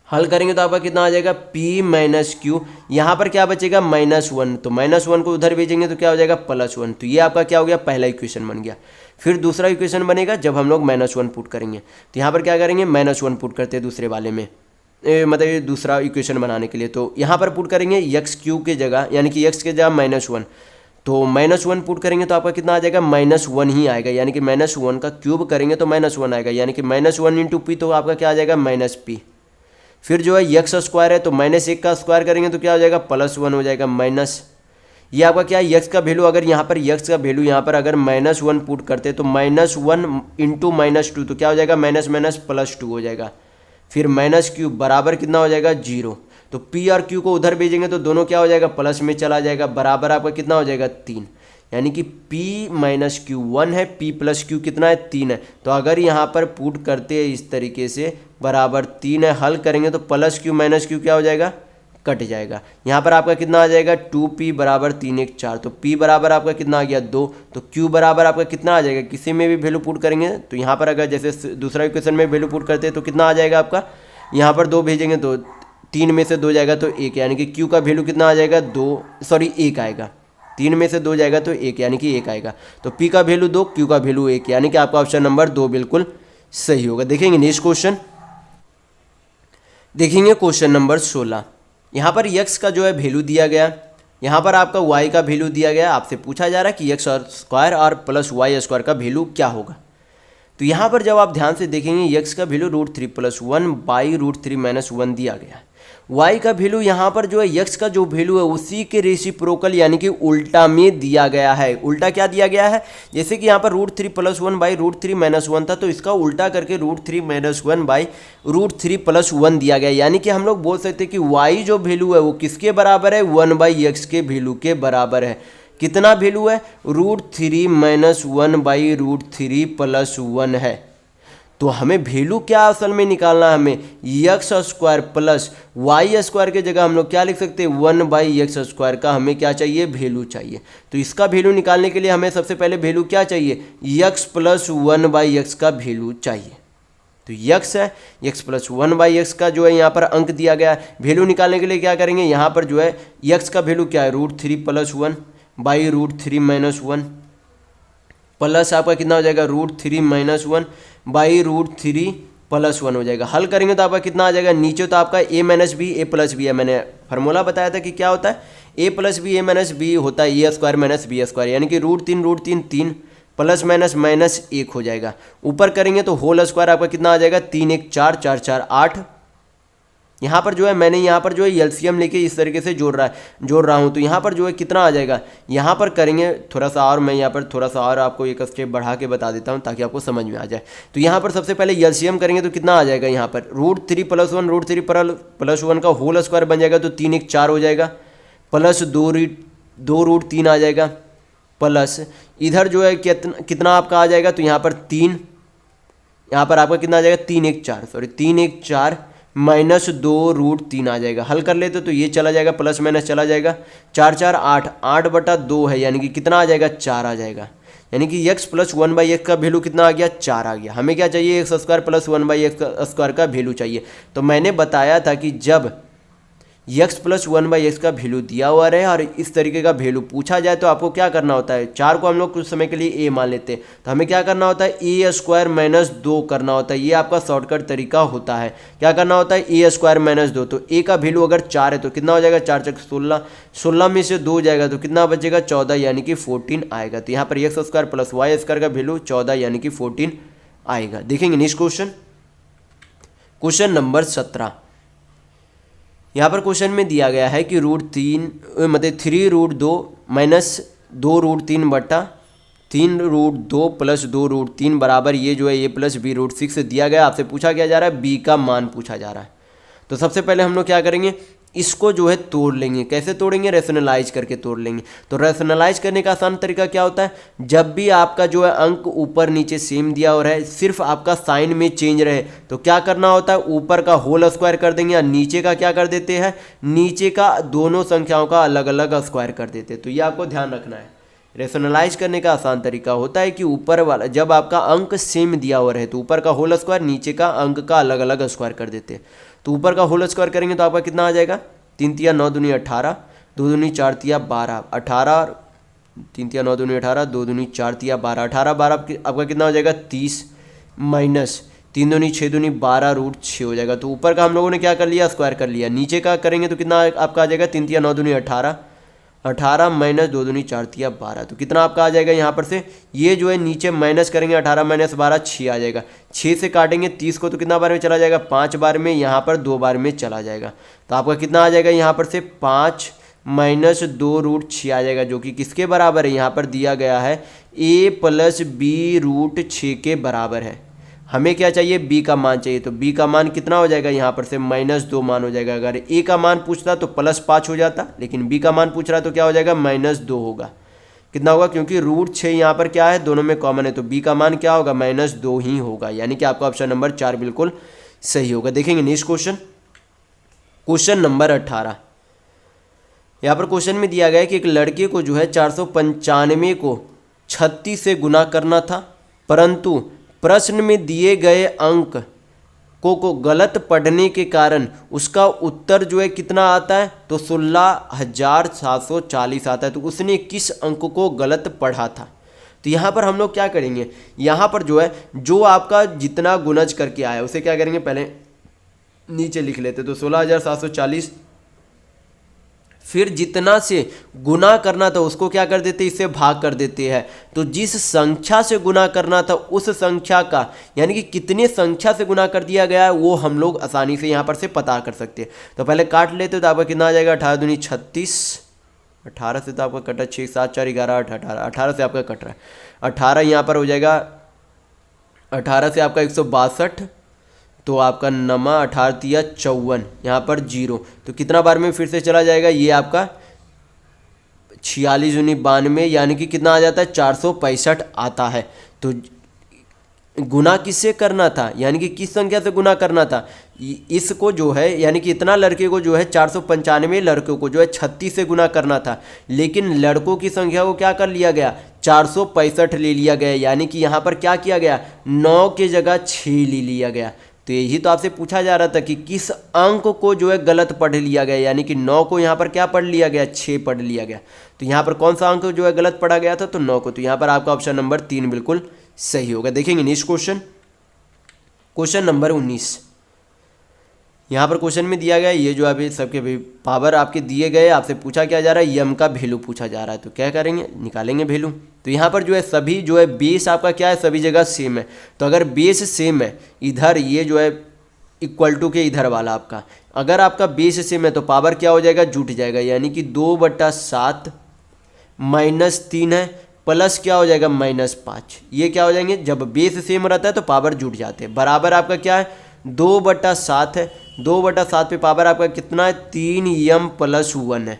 हल करेंगे तो आपका कितना आ जाएगा p माइनस क्यू, यहाँ पर क्या बचेगा -1, तो -1 को उधर भेजेंगे तो क्या हो जाएगा +1। तो ये आपका क्या हो गया, पहला इक्वेशन बन गया। फिर दूसरा इक्वेशन बनेगा जब हम लोग -1 पुट करेंगे, तो यहाँ पर क्या करेंगे -1 पुट करते हैं दूसरे वाले में, मतलब ये दूसरा इक्वेशन बनाने के लिए। तो यहाँ पर पुट करेंगे एक्स क्यूब के जगह, यानी कि एक्स के जगह -1, तो -1 पुट करेंगे तो आपका कितना आ जाएगा -1 ही आएगा, यानी कि -1 का क्यूब करेंगे तो -1 आएगा, यानी कि -1 इंटू पी, तो आपका क्या आ जाएगा -p। फिर जो है एक्स स्क्वायर है तो -1 का स्क्वायर करेंगे तो क्या हो जाएगा +1 हो जाएगा माइनस, ये आपका क्या है यक्स का वैल्यू, अगर यहाँ पर यक्स का वैल्यू यहाँ पर अगर -1 पुट करते तो -1 इंटू -2, तो क्या हो जाएगा माइनस माइनस +2 हो जाएगा। फिर माइनस क्यूब बराबर कितना हो जाएगा 0, तो p और q को उधर भेजेंगे तो दोनों क्या हो जाएगा प्लस में चला जाएगा, बराबर आपका कितना हो जाएगा 3, यानी कि p माइनस क्यू 1 है, p प्लस क्यू कितना है 3 है। तो अगर यहाँ पर पुट करते हैं इस तरीके से बराबर 3 है, हल करेंगे तो प्लस क्यू माइनस क्यू क्या हो जाएगा, कट जाएगा। यहाँ पर आपका कितना आ जाएगा 2p बराबर 3 1 4, तो p बराबर आपका कितना आ गया 2, तो q बराबर आपका कितना आ जाएगा, किसी में भी वैल्यू पुट करेंगे तो यहाँ पर अगर जैसे दूसरा इक्वेशन में वैल्यू पुट करते हैं तो कितना आ जाएगा आपका, यहाँ पर 2 भेजेंगे तो 3 में से 2 जाएगा तो 1, यानी कि q का वैल्यू कितना आ जाएगा 1 आएगा, 3 में से 2 जाएगा तो 1, यानी कि 1 आएगा। तो p का वैल्यू 2, q का वैल्यू 1, यानी कि आपका ऑप्शन नंबर 2 बिल्कुल सही होगा। देखेंगे नेक्स्ट क्वेश्चन, देखेंगे क्वेश्चन नंबर 16। यहाँ पर x का जो है वैल्यू दिया गया, यहाँ पर आपका y का वैल्यू दिया गया, आपसे पूछा जा रहा है कि x स्क्वायर और प्लस वाई स्क्वायर का वैल्यू क्या होगा। तो यहाँ पर जब आप ध्यान से देखेंगे x का वैल्यू √3 + 1 बाई √3 - 1 दिया गया है। y का वैल्यू यहाँ पर जो है x का जो वैल्यू है उसी के रेसिप्रोकल यानी कि उल्टा में दिया गया है। उल्टा क्या दिया गया है, जैसे कि यहाँ पर √3 + 1 बाई √3 - 1 था, तो इसका उल्टा करके √3 - 1 बाई √3 + 1 दिया गया, यानी कि हम लोग बोल सकते हैं कि y जो वैल्यू है वो किसके बराबर है, 1/x के वैल्यू के बराबर है। कितना वैल्यू है, √3 - 1 बाई √3 + 1 है। तो हमें वैल्यू क्या असल में निकालना है, हमें x square plus y square के जगह हम लोग क्या लिख सकते हैं 1/x स्क्वायर का हमें क्या चाहिए, वैल्यू चाहिए। तो इसका वैल्यू निकालने के लिए हमें सबसे पहले वैल्यू क्या चाहिए, x + 1/x का वैल्यू चाहिए। तो x है, x + 1/x का जो है यहाँ पर अंक दिया गया है। वैल्यू निकालने के लिए क्या करेंगे, यहाँ पर जो है x का वैल्यू क्या है √3 + 1 बाई √3 - 1 प्लस आपका कितना हो जाएगा √3 - 1 बाई √3 + 1 हो जाएगा। हल करेंगे तो आपका कितना आ जाएगा, नीचे तो आपका a - b a + b है, मैंने फार्मूला बताया था कि क्या होता है a + b a - b होता है a² - b स्क्वायर, यानी कि √3 3 प्लस माइनस 1 हो जाएगा। ऊपर करेंगे तो होल स्क्वायर आपका कितना आ जाएगा 3 1 4 4 4 8। यहाँ पर जो है मैंने यहाँ पर जो है एलसीएम लेके इस तरीके से जोड़ रहा हूँ, तो यहाँ पर जो है कितना आ जाएगा, यहाँ पर करेंगे थोड़ा सा और, मैं यहाँ पर थोड़ा सा और आपको एक स्टेप बढ़ा के बता देता हूँ ताकि आपको समझ में आ जाए। तो यहाँ पर सबसे पहले एलसीएम करेंगे तो कितना आ जाएगा, यहाँ पर √3 + 1 √3 + 1 का होल स्क्वायर बन जाएगा, तो 3 1 4 हो जाएगा, प्लस 2√3 आ जाएगा, प्लस इधर जो है कितना आपका आ जाएगा, तो यहाँ पर 3, यहाँ पर आपका कितना आ जाएगा 3 1 4 माइनस 2√3 आ जाएगा। हल कर लेते तो ये चला जाएगा, प्लस माइनस चला जाएगा, 4 4 8 8/2 है, यानी कि कितना आ जाएगा 4 आ जाएगा, यानी कि x + 1/x का वैल्यू कितना आ गया 4 आ गया। हमें क्या चाहिए, x² + 1/x स्क्वायर का वैल्यू चाहिए। तो मैंने बताया था कि जब x + 1/x का वैल्यू दिया हुआ रहे और इस तरीके का वैल्यू पूछा जाए तो आपको क्या करना होता है, 4 को हम लोग कुछ समय के लिए a मान लेते हैं, तो हमें क्या करना होता है a² - 2 करना होता है। ये आपका शॉर्टकट तरीका होता है। क्या करना होता है a² - 2, तो a का वैल्यू अगर 4 है तो कितना हो जाएगा 4 × 16, 16 में से 2 जाएगा तो कितना बचेगा 14, यानी कि 14 आएगा। तो यहाँ पर x² + y² का वैल्यू 14 यानी कि 14 आएगा। देखेंगे नेक्स्ट क्वेश्चन, क्वेश्चन नंबर 17। यहाँ पर क्वेश्चन में दिया गया है कि √3 मतलब 3√2 - 2√3/3 √2 + 2√3 बराबर ये जो है a + b √6 दिया गया। आपसे पूछा क्या जा रहा है, b का मान पूछा जा रहा है। तो सबसे पहले हम लोग क्या करेंगे, इसको जो है तोड़ लेंगे। कैसे तोड़ेंगे, रैशनलाइज करके तोड़ लेंगे। तो रैशनलाइज करने का आसान तरीका क्या होता है, जब भी आपका जो है अंक ऊपर नीचे सेम दिया हो रहा है, सिर्फ आपका साइन में चेंज रहे, तो क्या करना होता है, ऊपर का होल स्क्वायर कर देंगे और नीचे का क्या कर देते हैं, नीचे का दोनों संख्याओं का अलग अलग स्क्वायर कर देते हैं। तो ये आपको ध्यान रखना है रेशनलाइज करने का आसान तरीका होता है कि ऊपर वाला जब आपका अंक सेम दिया हुआ रहे तो ऊपर का होल स्क्वायर नीचे का अंक का अलग अलग स्क्वायर कर देते हैं। तो ऊपर का होल स्क्वायर करेंगे तो आपका कितना आ जाएगा, 3 तिया 9 दूनी 18, 2 दूनी 4 तिया 12, 18 3 तिया 9 दूनी 18, 2 दूनी 4 तिया 12, 18 12 आपका कितना हो जाएगा 30 माइनस 3 दूनी 6 दूनी 12 रूट 6 हो जाएगा। तो ऊपर का हम लोगों ने क्या कर लिया, स्क्वायर कर लिया। नीचे का करेंगे तो कितना आपका आ जाएगा, 3 तिया 9 दूनी 18, 18 माइनस 2 दूनी 4 तिया 12, तो कितना आपका आ जाएगा यहाँ पर से, ये जो है नीचे माइनस करेंगे 18 माइनस 12 6 आ जाएगा। 6 से काटेंगे 30 को तो कितना बार में चला जाएगा, 5 बार में, यहाँ पर 2 बार में चला जाएगा। तो आपका कितना आ जाएगा यहाँ पर से 5 माइनस 2 रूट 6 आ जाएगा, जो कि किसके बराबर है, यहाँ पर दिया गया है a प्लस बी रूट 6 के बराबर है। हमें क्या चाहिए, b का मान चाहिए। तो b का मान कितना हो जाएगा, यहाँ पर से -2 मान हो जाएगा। अगर a का मान पूछता तो +5 हो जाता, लेकिन b का मान पूछ रहा है तो क्या हो जाएगा, -2 होगा। कितना होगा, क्योंकि रूट 6 यहाँ पर क्या है, दोनों में कॉमन है, तो b का मान क्या होगा, -2 ही होगा। यानी कि आपका ऑप्शन नंबर 4 बिल्कुल सही होगा। देखेंगे नेक्स्ट क्वेश्चन, क्वेश्चन नंबर 18। यहाँ पर क्वेश्चन में दिया गया है कि एक लड़के को जो है 495 को 36 से गुना करना था, परंतु प्रश्न में दिए गए अंक को गलत पढ़ने के कारण उसका उत्तर जो है कितना आता है, तो 16,740 आता है। तो उसने किस अंक को गलत पढ़ा था। तो यहाँ पर हम लोग क्या करेंगे, यहाँ पर जो है जो आपका जितना गुणज करके आया उसे क्या करेंगे, पहले नीचे लिख लेते। तो 16,740, फिर जितना से गुना करना था उसको क्या कर देते, इससे भाग कर देते हैं। तो जिस संख्या से गुना करना था उस संख्या का, यानी कि कितने संख्या से गुना कर दिया गया है, वो हम लोग आसानी से यहाँ पर से पता कर सकते हैं। तो पहले काट लेते तो आपका कितना आ जाएगा, 18 दूनी 36, 18 से तो आपका कटा 6 7 4 11 8, 18 से आपका कट रहा है, 18 यहाँ पर हो जाएगा, 18 से आपका 162, तो आपका नमा 18 तिया 54, यहाँ पर 0, तो कितना बार में फिर से चला जाएगा, ये आपका 46 दूनी 92, यानी कि कितना आ जाता है, 465 आता है। तो गुना किससे करना था, यानी कि किस संख्या से गुना करना था, इसको जो है, यानी कि इतना लड़के को जो है 495 लड़कों को जो है 36 से गुना करना था, लेकिन लड़कों की संख्या को क्या कर लिया गया, 465 ले लिया गया। यानी कि यहाँ पर क्या किया गया, 9 की जगह 6 ले लिया गया। तो यही तो आपसे पूछा जा रहा था कि किस अंक को जो है गलत पढ़ लिया गया, यानी कि 9 को यहाँ पर क्या पढ़ लिया गया, 6 पढ़ लिया गया। तो यहाँ पर कौन सा अंक जो है गलत पढ़ा गया था, तो 9 को। तो यहाँ पर आपका ऑप्शन नंबर 3 बिल्कुल सही होगा। देखेंगे नेक्स्ट क्वेश्चन, क्वेश्चन नंबर 19। यहाँ पर क्वेश्चन में दिया गया, ये जो अभी सबके पावर आपके दिए गए, आपसे पूछा क्या जा रहा है, यम का वैल्यू पूछा जा रहा है। तो क्या करेंगे, निकालेंगे वैल्यू। तो यहाँ पर जो है सभी जो है बेस आपका क्या है, सभी जगह सेम है। तो अगर बेस सेम है, इधर ये जो है इक्वल टू के इधर वाला आपका, अगर आपका बेस सेम है तो पावर क्या हो जाएगा, जुट जाएगा। यानी कि 2/7 -3 है, प्लस क्या हो जाएगा, -5। ये क्या हो जाएंगे, जब बेस सेम रहता है तो पावर जुट जाते हैं। बराबर आपका क्या है, 2/7 है, 2/7 पे पावर आपका कितना है, 3m + 1 है।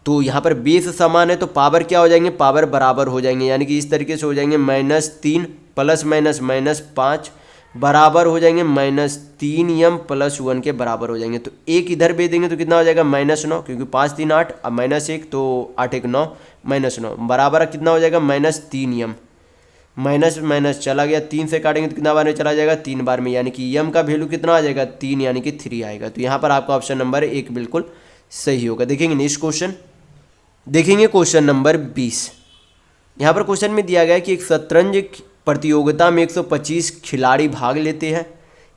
तो यहाँ पर बेस समान है तो पावर क्या हो जाएंगे, पावर बराबर हो जाएंगे। यानी कि इस तरीके से हो जाएंगे, -3 प्लस माइनस -5 बराबर हो जाएंगे -3m + 1 के बराबर हो जाएंगे। तो एक इधर भेज देंगे तो कितना हो जाएगा, -9, क्योंकि 5 3 8, अब -1 तो 8 1 9, -9 बराबर कितना हो जाएगा, -3m। माइनस माइनस चला गया, 3 से काटेंगे तो कितना बार में चला जाएगा, 3 बार में। यानी कि यम का वैल्यू कितना आ जाएगा, 3, यानी कि 3 आएगा। तो यहाँ पर आपका ऑप्शन नंबर 1 बिल्कुल सही होगा। देखेंगे नेक्स्ट क्वेश्चन, देखेंगे क्वेश्चन नंबर 20। यहाँ पर क्वेश्चन में दिया गया है कि एक शतरंज प्रतियोगिता में 125 खिलाड़ी भाग लेते हैं।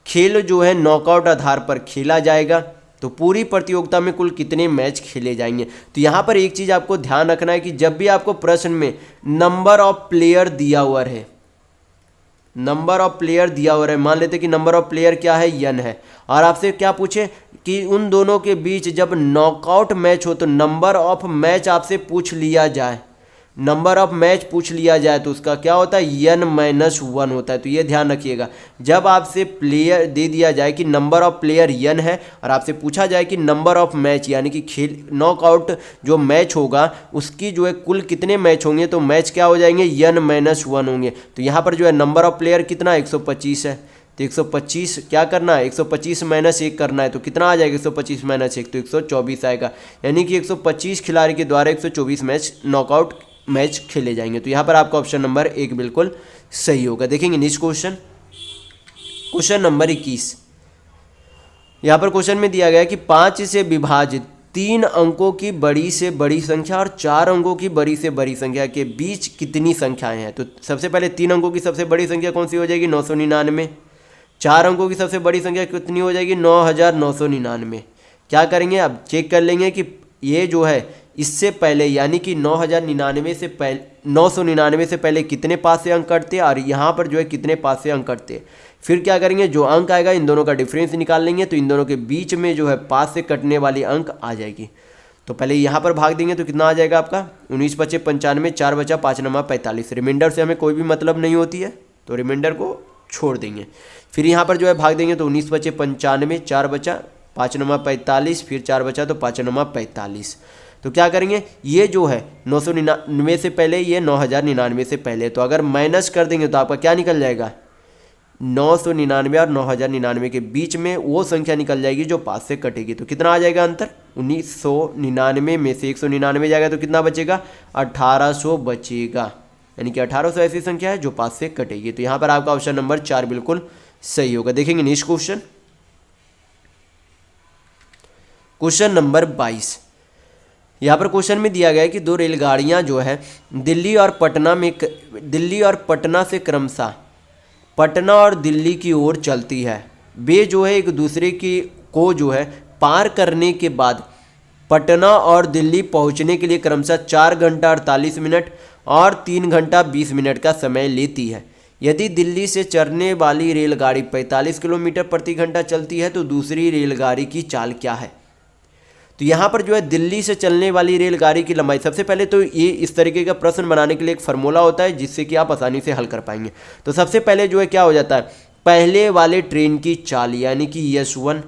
खेल जो है नॉकआउट आधार पर खेला जाएगा, तो पूरी प्रतियोगिता में कुल कितने मैच खेले जाएंगे। तो यहाँ पर एक चीज़ आपको ध्यान रखना है कि जब भी आपको प्रश्न में नंबर ऑफ प्लेयर दिया हुआ है, नंबर ऑफ प्लेयर दिया हुआ है, मान लेते कि नंबर ऑफ प्लेयर क्या है, n है, और आपसे क्या पूछे कि उन दोनों के बीच जब नॉकआउट मैच हो तो नंबर ऑफ मैच आपसे पूछ लिया जाए, नंबर ऑफ मैच पूछ लिया जाए तो उसका क्या होता है, n-1 होता है। तो ये ध्यान रखिएगा, जब आपसे प्लेयर दे दिया जाए कि नंबर ऑफ प्लेयर n है और आपसे पूछा जाए कि नंबर ऑफ मैच, यानी कि खेल नॉकआउट जो मैच होगा उसकी जो है कुल कितने मैच होंगे, तो मैच क्या हो जाएंगे, n-1 होंगे। तो यहाँ पर जो है नंबर ऑफ प्लेयर कितना 125 है, तो 125 क्या करना है, 125 - 1 करना है। तो कितना आ जाएगा, 125 - 1 तो 124 आएगा। यानी कि 125 खिलाड़ी के द्वारा 124 मैच नॉकआउट मैच खेले जाएंगे। तो यहाँ पर आपका ऑप्शन नंबर 1 बिल्कुल सही होगा। देखेंगे नेक्स्ट क्वेश्चन, क्वेश्चन नंबर 21। यहाँ पर क्वेश्चन में दिया गया है कि 5 से विभाजित 3 अंकों की बड़ी से बड़ी संख्या और 4 अंकों की बड़ी से बड़ी संख्या के बीच कितनी संख्याएं हैं। तो सबसे पहले 3 अंकों की सबसे बड़ी संख्या कौन सी हो जाएगी, 999। 4 अंकों की सबसे बड़ी संख्या कितनी हो जाएगी, 9999। क्या करेंगे, अब चेक कर लेंगे कि ये जो है इससे पहले यानी कि 9,099 से पहले 999 से पहले कितने पास से अंक कटते और यहाँ पर जो है कितने पास से अंक कटते। फिर क्या करेंगे, जो अंक आएगा इन दोनों का डिफरेंस निकाल लेंगे, तो इन दोनों के बीच में जो है पास से कटने वाली अंक आ जाएगी। तो पहले यहाँ पर भाग देंगे तो कितना आ जाएगा आपका, 19 × 5 = 95, 4 बचा 5 × 9 = 45। रिमाइंडर से हमें कोई भी मतलब नहीं होती है तो रिमाइंडर को छोड़ देंगे। फिर यहाँ पर जो है भाग देंगे तो 19 × 5 = 95, 4 बचा 5 × 9 = 45, फिर 4 बचा तो 5 × 9 = 45। तो क्या करेंगे, ये जो है 999 से पहले, ये 9,099 से पहले, तो अगर माइनस कर देंगे तो आपका क्या निकल जाएगा, 999 और 9,099 के बीच में वो संख्या निकल जाएगी जो पास से कटेगी। तो कितना आ जाएगा अंतर, 1999 में से 199 जाएगा तो कितना बचेगा, 1800 बचेगा। यानी कि 1800 ऐसी संख्या है जो पास से कटेगी। तो यहाँ पर आपका ऑप्शन नंबर 4 बिल्कुल सही होगा। देखेंगे नेक्स्ट क्वेश्चन, क्वेश्चन नंबर 22। यहाँ पर क्वेश्चन में दिया गया है कि 2 रेलगाड़ियाँ जो है दिल्ली और पटना से क्रमशः पटना और दिल्ली की ओर चलती है। वे जो है एक दूसरे की को जो है पार करने के बाद पटना और दिल्ली पहुंचने के लिए क्रमशः 4 घंटा 48 मिनट और 3 घंटा 20 मिनट का समय लेती है। यदि दिल्ली से चलने वाली रेलगाड़ी 45 किलोमीटर प्रति घंटा चलती है तो दूसरी रेलगाड़ी की चाल क्या है। तो यहाँ पर जो है दिल्ली से चलने वाली रेलगाड़ी की लंबाई, सबसे पहले तो ये इस तरीके का प्रश्न बनाने के लिए एक फार्मूला होता है जिससे कि आप आसानी से हल कर पाएंगे। तो सबसे पहले जो है क्या हो जाता है, पहले वाले ट्रेन की चाल यानी कि यश1,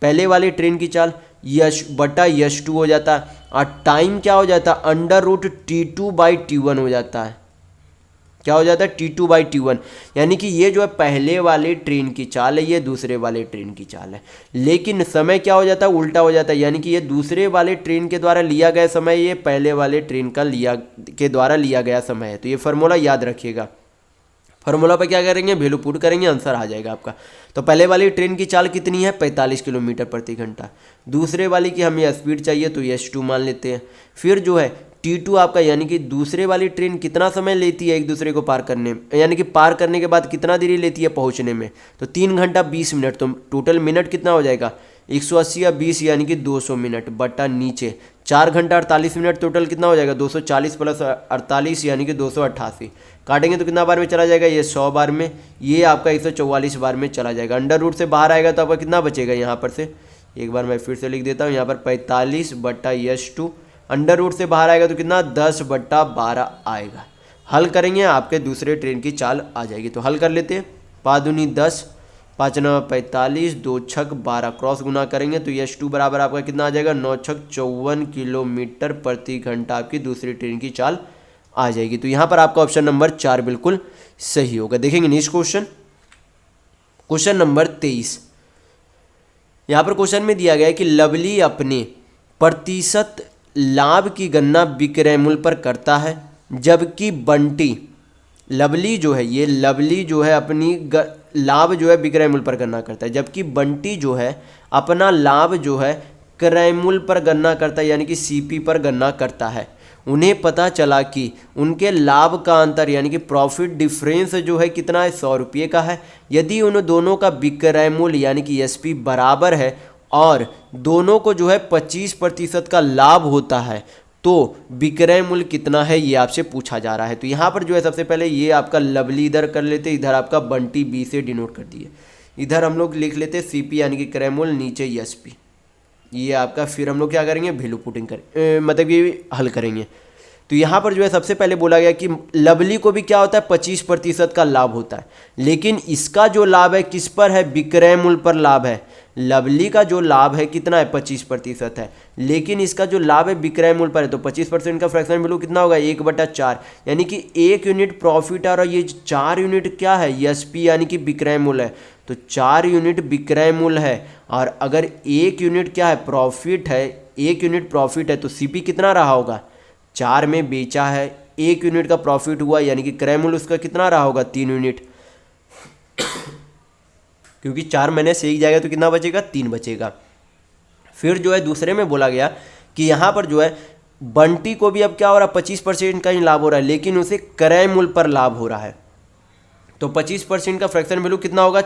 पहले वाले ट्रेन की चाल यश2 हो जाता है, और टाइम क्या हो जाता है, √T2/T1 हो जाता है। क्या हो जाता है, T2/T1, यानी कि ये जो है पहले वाले ट्रेन की चाल है, ये दूसरे वाले ट्रेन की चाल है। लेकिन समय क्या हो जाता है, उल्टा हो जाता है, यानी कि ये दूसरे वाले ट्रेन के द्वारा लिया गया समय ये पहले वाले ट्रेन के द्वारा लिया गया समय है। तो ये फार्मूला याद रखिएगा। फार्मूला पर क्या करेंगे, वैल्यू पुट करेंगे, आंसर आ जाएगा आपका। तो पहले वाली ट्रेन की चाल कितनी है, 45 किलोमीटर प्रति घंटा। दूसरे वाली की हमें स्पीड चाहिए तो यश2 मान लेते हैं। फिर जो है T2 आपका, यानी कि दूसरे वाली ट्रेन कितना समय लेती है एक दूसरे को पार करने में, यानी कि पार करने के बाद कितना देरी लेती है पहुंचने में, तो 3 घंटा 20 मिनट। तो टोटल मिनट कितना हो जाएगा, 180 या 20 यानी कि 200 मिनट बटा नीचे 4 घंटा 48 मिनट, टोटल कितना हो जाएगा, 240 + 48 यानी कि 288। काटेंगे तो कितना बार में चला जाएगा, ये 100 बार में, ये आपका 144 बार में चला जाएगा। अंडर रूट से बाहर आएगा तो आपका कितना बचेगा, यहाँ पर से एक बार मैं फिर से लिख देता हूँ, यहाँ पर 45 बटा यश2, अंडर रूट से बाहर आएगा तो कितना 10/12 आएगा। हल करेंगे आपके दूसरे ट्रेन की चाल आ जाएगी। तो हल कर लेते हैं, 5 दूनी 10, 5 9 45, 2 6 12, क्रॉस गुना करेंगे तो यश2 बराबर आपका कितना आ जाएगा, 9 6 54 किलोमीटर प्रति घंटा आपकी दूसरी ट्रेन की चाल आ जाएगी। तो यहाँ पर आपका ऑप्शन नंबर 4 बिल्कुल सही होगा। देखेंगे नेक्स्ट क्वेश्चन, क्वेश्चन नंबर 23। यहाँ पर क्वेश्चन में दिया गया है कि लवली अपने प्रतिशत लाभ की गणना विक्रय मूल्य पर करता है, जबकि बंटी, लवली जो है अपनी लाभ जो है विक्रय मूल्य पर गणना करता है, जबकि बंटी जो है अपना लाभ जो है क्रय मूल्य पर गणना करता है, यानी कि CP पर गणना करता है। उन्हें पता चला कि उनके लाभ का अंतर यानी कि प्रॉफिट डिफरेंस जो है कितना है, 100 रुपये का है। यदि उन दोनों का विक्रय मूल्य यानी कि SP बराबर है और दोनों को जो है 25% का लाभ होता है तो विक्रय मूल्य कितना है, ये आपसे पूछा जा रहा है। तो यहाँ पर जो है सबसे पहले ये आपका लवली इधर कर लेते, इधर आपका बंटी B से डिनोट कर दिए, इधर हम लोग लिख लेते CP यानी कि क्रय मूल्य, नीचे SP, ये आपका। फिर हम लोग क्या करेंगे, वैल्यू पुटिंग मतलब ये हल करेंगे। तो यहाँ पर जो है सबसे पहले बोला गया कि लवली को भी क्या होता है, 25% का लाभ होता है, लेकिन इसका जो लाभ है किस पर है, विक्रय मूल्य पर लाभ है। लवली का जो लाभ है कितना है, 25% है, लेकिन इसका जो लाभ है विक्रय मूल्य पर है। तो 25% का फ्रैक्शन वैल्यू कितना होगा, 1/4, यानी कि 1 यूनिट प्रॉफिट है और ये 4 यूनिट क्या है, SP यानी कि विक्रय मूल्य है। तो 4 यूनिट विक्रय मूल्य है, और अगर 1 यूनिट क्या है, प्रॉफिट है, 1 यूनिट प्रॉफिट है, तो CP कितना रहा होगा, 4 में बेचा है 1 यूनिट का प्रॉफिट हुआ, यानी कि क्रय मूल्य उसका कितना रहा होगा 3 यूनिट, क्योंकि 4 महीने से एक जाएगा तो कितना बचेगा 3 बचेगा। फिर जो है दूसरे में बोला गया कि यहाँ पर जो है बंटी को भी अब क्या हो रहा है 25% का ही लाभ हो रहा है, लेकिन उसे क्रय मूल्य पर लाभ हो रहा है। तो 25% का फ्रैक्शन वैल्यू कितना होगा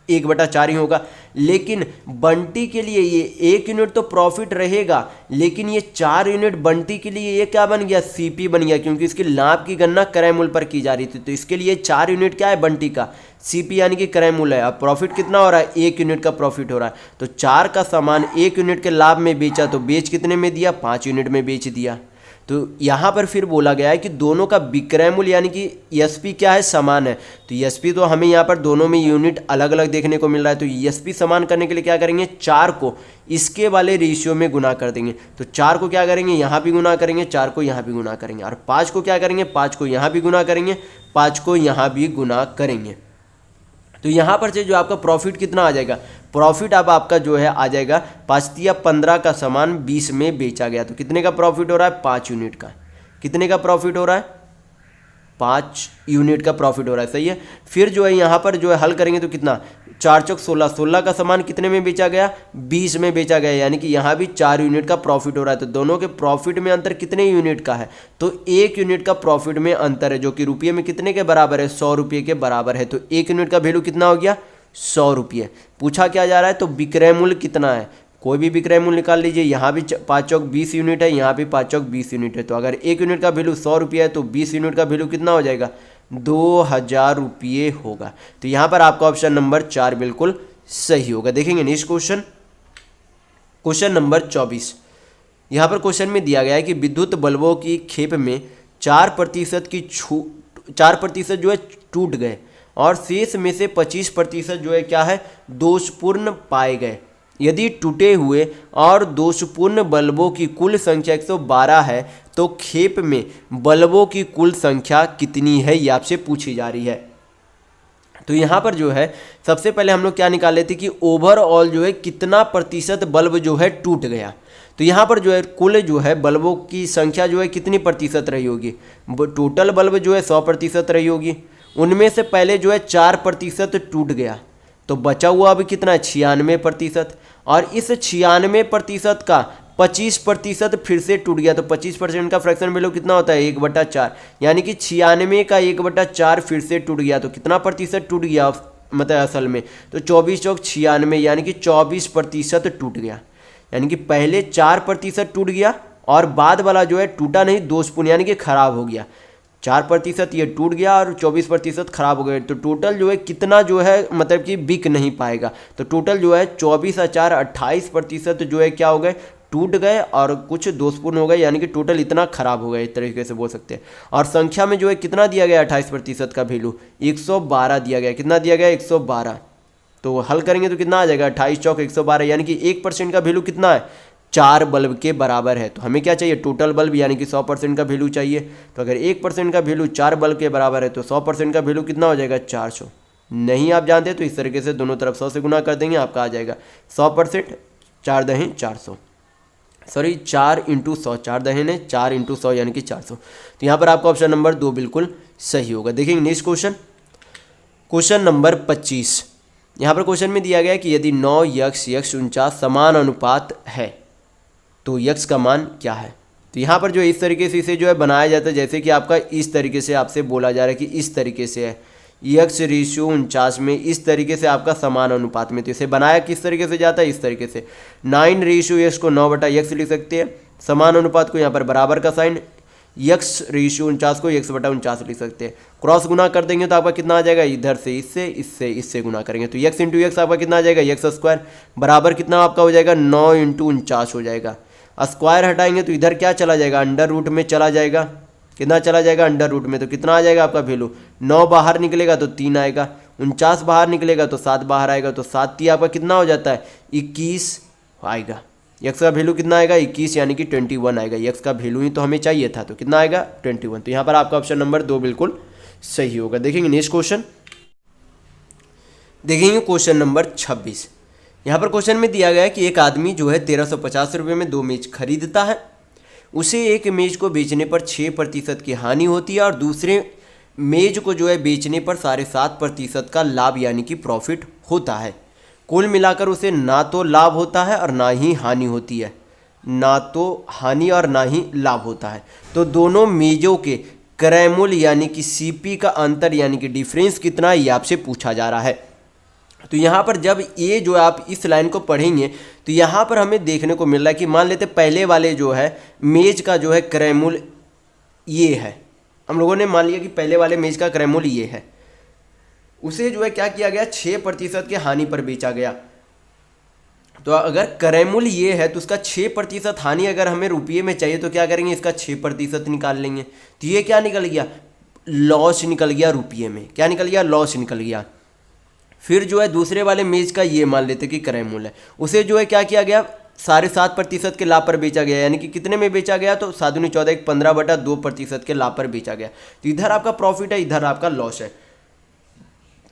1/4 ही होगा। लेकिन बंटी के लिए ये 1 यूनिट तो प्रॉफिट रहेगा, लेकिन ये 4 यूनिट बंटी के लिए ये क्या बन गया सीपी बन गया, क्योंकि इसके लाभ की गणना क्रय मूल्य पर की जा रही थी। तो इसके लिए 4 यूनिट क्या है बंटी का सीपी यानी कि क्रय मूल्य है। अब प्रॉफिट कितना हो रहा है 1 यूनिट का प्रॉफिट हो रहा है। तो 4 का सामान 1 यूनिट के लाभ में बेचा, तो बेच कितने में दिया 5 यूनिट में बेच दिया। तो यहाँ पर फिर बोला गया है कि दोनों का विक्रय मूल्य यानी कि एसपी क्या है समान है। तो एसपी तो हमें यहाँ पर दोनों में यूनिट अलग अलग देखने को मिल रहा है। तो एसपी समान करने के लिए क्या करेंगे 4 को इसके वाले रेशियो में गुना कर देंगे। तो 4 को क्या करेंगे यहाँ भी गुना करेंगे, 4 को यहाँ भी गुना करेंगे, और 5 को क्या करेंगे 5 को यहाँ भी गुना करेंगे, 5 को यहाँ भी गुना करेंगे। तो यहाँ पर से जो आपका प्रॉफिट कितना आ जाएगा, प्रॉफिट अब आपका जो है आ जाएगा 5 या 15 का सामान 20 में बेचा गया। तो कितने का प्रॉफिट हो रहा है 5 यूनिट का। कितने का प्रॉफिट हो रहा है 5 यूनिट का प्रॉफिट हो रहा है, सही है। फिर जो है यहाँ पर जो है हल करेंगे तो कितना 4 चौक 16, 16 का सामान कितने में बेचा गया 20 में बेचा गया, यानी कि यहाँ भी 4 यूनिट का प्रॉफिट हो रहा है। तो दोनों के प्रॉफिट में अंतर कितने यूनिट का है, तो 1 यूनिट का प्रॉफिट में अंतर है, जो कि रुपये में कितने के बराबर है 100 रुपये के बराबर है। तो 1 यूनिट का वैल्यू कितना हो गया 100 रुपये। पूछा क्या जा रहा है तो विक्रय मूल्य कितना है, कोई भी विक्रय मूल्य निकाल लीजिए। यहाँ भी 5 चौक 20 यूनिट है, यहाँ भी 5 चौक 20 यूनिट है। तो अगर 1 यूनिट का वैल्यू 100 रुपये है तो 20 यूनिट का वैल्यू कितना हो जाएगा 2000 रुपये होगा। तो यहाँ पर आपका ऑप्शन नंबर 4 बिल्कुल सही होगा। देखेंगे नेक्स्ट क्वेश्चन, क्वेश्चन नंबर 24। यहाँ पर क्वेश्चन में दिया गया है कि विद्युत बल्बों की खेप में 4% जो है टूट गए और शेष में से 25% जो है क्या है दोषपूर्ण पाए गए। यदि टूटे हुए और दोषपूर्ण बल्बों की कुल संख्या 112 है तो खेप में बल्बों की कुल संख्या कितनी है, ये आपसे पूछी जा रही है। तो यहाँ पर जो है सबसे पहले हम लोग क्या निकाल लेते कि ओवरऑल जो है कितना प्रतिशत बल्ब जो है टूट गया। तो यहाँ पर जो है कुल जो है बल्बों की संख्या जो है कितनी प्रतिशत रही होगी, टोटल बल्ब जो है 100% रही होगी। उनमें से पहले जो है 4% टूट गया, तो बचा हुआ अभी कितना 96%, और इस 96% का 25% फिर से टूट गया। तो 25% का फ्रैक्शन वैल्यू कितना होता है 1/4, यानी कि 96 का 1/4 फिर से टूट गया। तो कितना प्रतिशत टूट गया मतलब असल में, तो 24 चौक 96 यानी कि 24% टूट गया। यानी कि पहले 4% टूट गया और बाद वाला जो है टूटा नहीं दोषपूर्ण यानी कि खराब हो गया। 4% ये टूट गया और 24% खराब हो गए। तो टोटल जो है कितना जो है मतलब कि बिक नहीं पाएगा। तो टोटल जो है 24 और 4 28% जो है क्या हो गए टूट गए और कुछ दोषपूर्ण हो गए, यानी कि टोटल इतना खराब हो गया, एक तरीके से बोल सकते हैं। और संख्या में जो है कितना दिया गया 28% का वैल्यू 112 दिया गया। कितना दिया गया 112। तो हल करेंगे तो कितना आ जाएगा 28 चौक 112, यानी कि 1% का वैल्यू कितना है 4 बल्ब के बराबर है। तो हमें क्या चाहिए टोटल बल्ब यानी कि 100% का वैल्यू चाहिए। तो अगर 1% का वैल्यू 4 बल्ब के बराबर है तो 100% का वैल्यू कितना हो जाएगा 400। नहीं आप जानते तो इस तरीके से दोनों तरफ 100 से गुना कर देंगे, आपका आ जाएगा 100%। 4 दहें 400, सॉरी 4 × 100, 4 दहें 4 × 100 यानी कि 400। तो यहाँ पर आपका ऑप्शन नंबर 2 बिल्कुल सही होगा। देखेंगे नेक्स्ट क्वेश्चन, क्वेश्चन नंबर 25। यहाँ पर क्वेश्चन में दिया गया है कि यदि 9x 49 समान अनुपात है तो x का मान क्या है। तो यहाँ पर जो इस तरीके से इसे जो है बनाया जाता है, जैसे कि आपका इस तरीके से आपसे बोला जा रहा है कि इस तरीके से है x/49 में इस तरीके से आपका समान अनुपात में। तो इसे बनाया किस तरीके से जाता है इस तरीके से 9x को 9/x लिख सकते हैं, समान अनुपात को यहाँ पर बराबर का साइन x/49 को x/49 लिख सकते हैं। क्रॉस गुना कर देंगे तो आपका कितना आ जाएगा इधर से इससे इससे इससे गुना करेंगे तो x × x आपका कितना आ जाएगा x² बराबर कितना आपका हो जाएगा 9 × 49 हो जाएगा। स्क्वायर हटाएंगे तो इधर क्या चला जाएगा अंडर रूट में चला जाएगा, कितना चला जाएगा अंडर रूट में। तो कितना आ जाएगा आपका वैल्यू 9 बाहर निकलेगा तो 3 आएगा, 49 बाहर निकलेगा तो 7 बाहर आएगा, तो 7 3 आपका कितना हो जाता है 21 आएगा। x का वैल्यू कितना आएगा 21 यानी कि 21 आएगा। x का वैल्यू ही तो हमें चाहिए था, तो कितना आएगा 21। तो यहाँ पर आपका ऑप्शन नंबर 2 बिल्कुल सही होगा। देखेंगे नेक्स्ट क्वेश्चन, देखेंगे क्वेश्चन नंबर 26। यहाँ पर क्वेश्चन में दिया गया है कि एक आदमी जो है 1350 रुपये में 2 मेज खरीदता है, उसे एक मेज को बेचने पर 6% की हानि होती है और दूसरे मेज को जो है बेचने पर 7.5% का लाभ यानी कि प्रॉफिट होता है। कुल मिलाकर उसे ना तो लाभ होता है और ना ही हानि होती है, ना तो हानि और ना ही लाभ होता है। तो दोनों मेजों के क्रय मूल्य यानी कि सीपी का अंतर यानी कि डिफरेंस कितना है, ये आपसे पूछा जा रहा है। तो यहाँ पर जब ये जो आप इस लाइन को पढ़ेंगे तो यहाँ पर हमें देखने को मिल रहा है कि मान लेते पहले वाले जो है मेज का जो है क्रय मूल्य ये है, हम लोगों ने मान लिया कि पहले वाले मेज का क्रय मूल्य ये है, उसे जो है क्या किया गया 6% के हानि पर बेचा गया। तो अगर क्रय मूल्य ये है तो उसका 6% हानि अगर हमें रुपये में चाहिए तो क्या करेंगे, इसका 6% निकाल लेंगे। तो ये क्या निकल गया, लॉस निकल गया रुपये में, क्या निकल गया, लॉस निकल गया। फिर जो है दूसरे वाले मेज का ये मान लेते कि क्रय मूल्य है, उसे जो है क्या किया गया 7.5% के लाभ पर बेचा गया, यानी कि कितने में बेचा गया, तो 7 दूनी 14 15/2% के लाभ पर बेचा गया। तो इधर आपका प्रॉफिट है, इधर आपका लॉस है।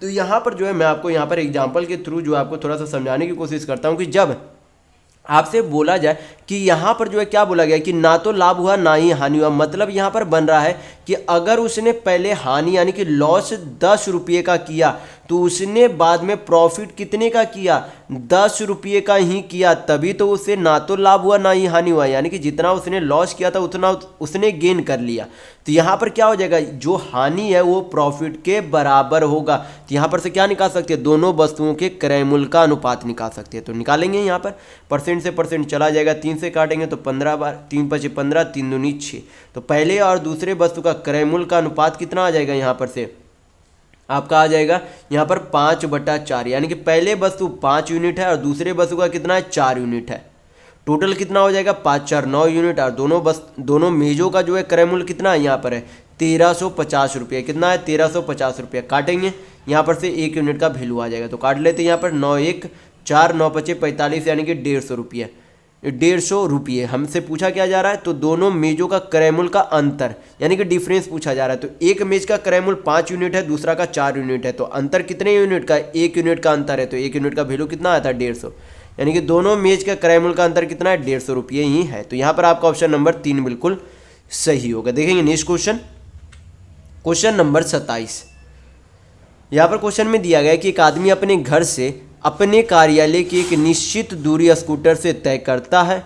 तो यहाँ पर जो है मैं आपको यहाँ पर एग्जाम्पल के थ्रू जो आपको थोड़ा सा समझाने की कोशिश करता हूँ कि जब आपसे बोला जाए कि यहाँ पर जो है क्या बोला गया कि ना तो लाभ हुआ ना ही हानि हुआ, मतलब यहाँ पर बन रहा है कि अगर उसने पहले हानि यानी कि लॉस 10 रुपये का किया तो उसने बाद में प्रॉफिट कितने का किया, 10 रुपये का ही किया, तभी तो उसे ना तो लाभ हुआ ना ही हानि हुआ, यानी कि जितना उसने लॉस किया था उतना उसने गेन कर लिया। तो यहाँ पर क्या हो जाएगा, जो हानि है वो प्रॉफिट के बराबर होगा। तो यहाँ पर से क्या निकाल सकते हैं, दोनों वस्तुओं के क्रय मूल्य का अनुपात निकाल सकते हैं। तो निकालेंगे यहाँ पर परसेंट से परसेंट चला जाएगा, 3 से काटेंगे तो 15 बार, 3 × 5 = 15, 3 दूनी 6। तो पहले और दूसरे वस्तु का क्रय मूल्य का अनुपात कितना आ जाएगा, यहाँ पर से आपका आ जाएगा यहाँ पर 5/4, यानी कि पहले वस्तु 5 यूनिट है और दूसरे वस्तु का कितना है 4 यूनिट है। टोटल कितना हो जाएगा 5 × 4 = 9 यूनिट और दोनों मेजों का जो है क्रय मूल्य कितना है यहाँ पर है 1350 रुपये। कितना है 1350 रुपये। काटेंगे यहाँ पर से 1 यूनिट का वैल्यू आ जाएगा, तो काट लेते हैं यहाँ पर 9 × 1 = 4, 9 × 5 = 45, यानी कि 150 रुपये। 150 रुपये हमसे पूछा क्या जा रहा है, तो दोनों मेजों का क्रय मूल्य का अंतर यानी कि डिफरेंस पूछा जा रहा है। तो एक मेज का क्रय मूल्य 5 यूनिट है, दूसरा का 4 यूनिट है, तो अंतर कितने यूनिट का, 1 यूनिट का अंतर है। तो 1 यूनिट का वैल्यू कितना आया था 150, यानी कि दोनों मेज का क्रय मूल्य का अंतर कितना है 150 रुपये ही है। तो यहाँ पर आपका ऑप्शन नंबर 3 बिल्कुल सही होगा। देखेंगे नेक्स्ट क्वेश्चन, क्वेश्चन नंबर 27। यहाँ पर क्वेश्चन में दिया गया है कि एक आदमी अपने घर से अपने कार्यालय की एक निश्चित दूरी स्कूटर से तय करता है।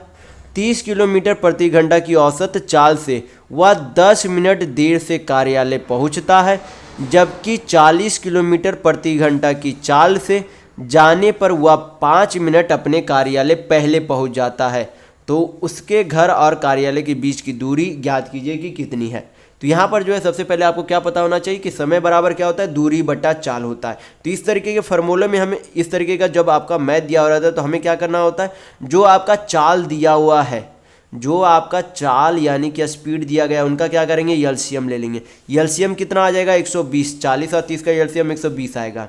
30 किलोमीटर प्रति घंटा की औसत चाल से वह 10 मिनट देर से कार्यालय पहुंचता है, जबकि 40 किलोमीटर प्रति घंटा की चाल से जाने पर वह 5 मिनट अपने कार्यालय पहले पहुंच जाता है। तो उसके घर और कार्यालय के बीच की दूरी ज्ञात कीजिए कि कितनी है। तो यहाँ पर जो है सबसे पहले आपको क्या पता होना चाहिए कि समय बराबर क्या होता है, दूरी बटा चाल होता है। तो इस तरीके के फॉर्मूले में हमें इस तरीके का जब आपका मैथ दिया हो रहा था तो हमें क्या करना होता है, जो आपका चाल दिया हुआ है, जो आपका चाल यानी कि स्पीड दिया गया है उनका क्या करेंगे, एलसीएम ले लेंगे। एलसीएम कितना आ जाएगा 120, 40 और 30 का एलसीएम 120 आएगा।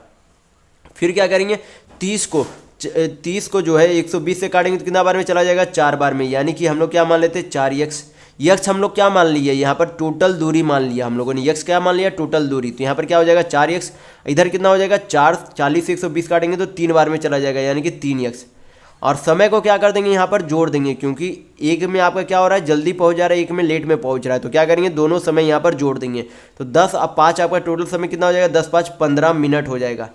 फिर क्या करेंगे 30 को जो है 120 से काटेंगे तो कितना बार में चला जाएगा 4 बार में, यानी कि हम लोग क्या मान लेते हैं 4x। यक्स हम लोग क्या मान लिया, यहाँ पर टोटल दूरी मान लिया हम लोगों ने, यक्स क्या मान लिया टोटल दूरी। तो यहाँ पर क्या हो जाएगा 4x, इधर कितना हो जाएगा 4, 40 से 120 काटेंगे तो 3 बार में चला जाएगा, यानी कि 3x। और समय को क्या कर देंगे यहाँ पर जोड़ देंगे, क्योंकि एक में आपका क्या हो रहा है जल्दी पहुँच जा रहा है, एक में लेट में पहुँच रहा है। तो क्या करेंगे दोनों समय यहाँ पर जोड़ देंगे, तो 10 और 5 आपका टोटल समय कितना हो जाएगा 10 × 5 = 15 मिनट हो जाएगा।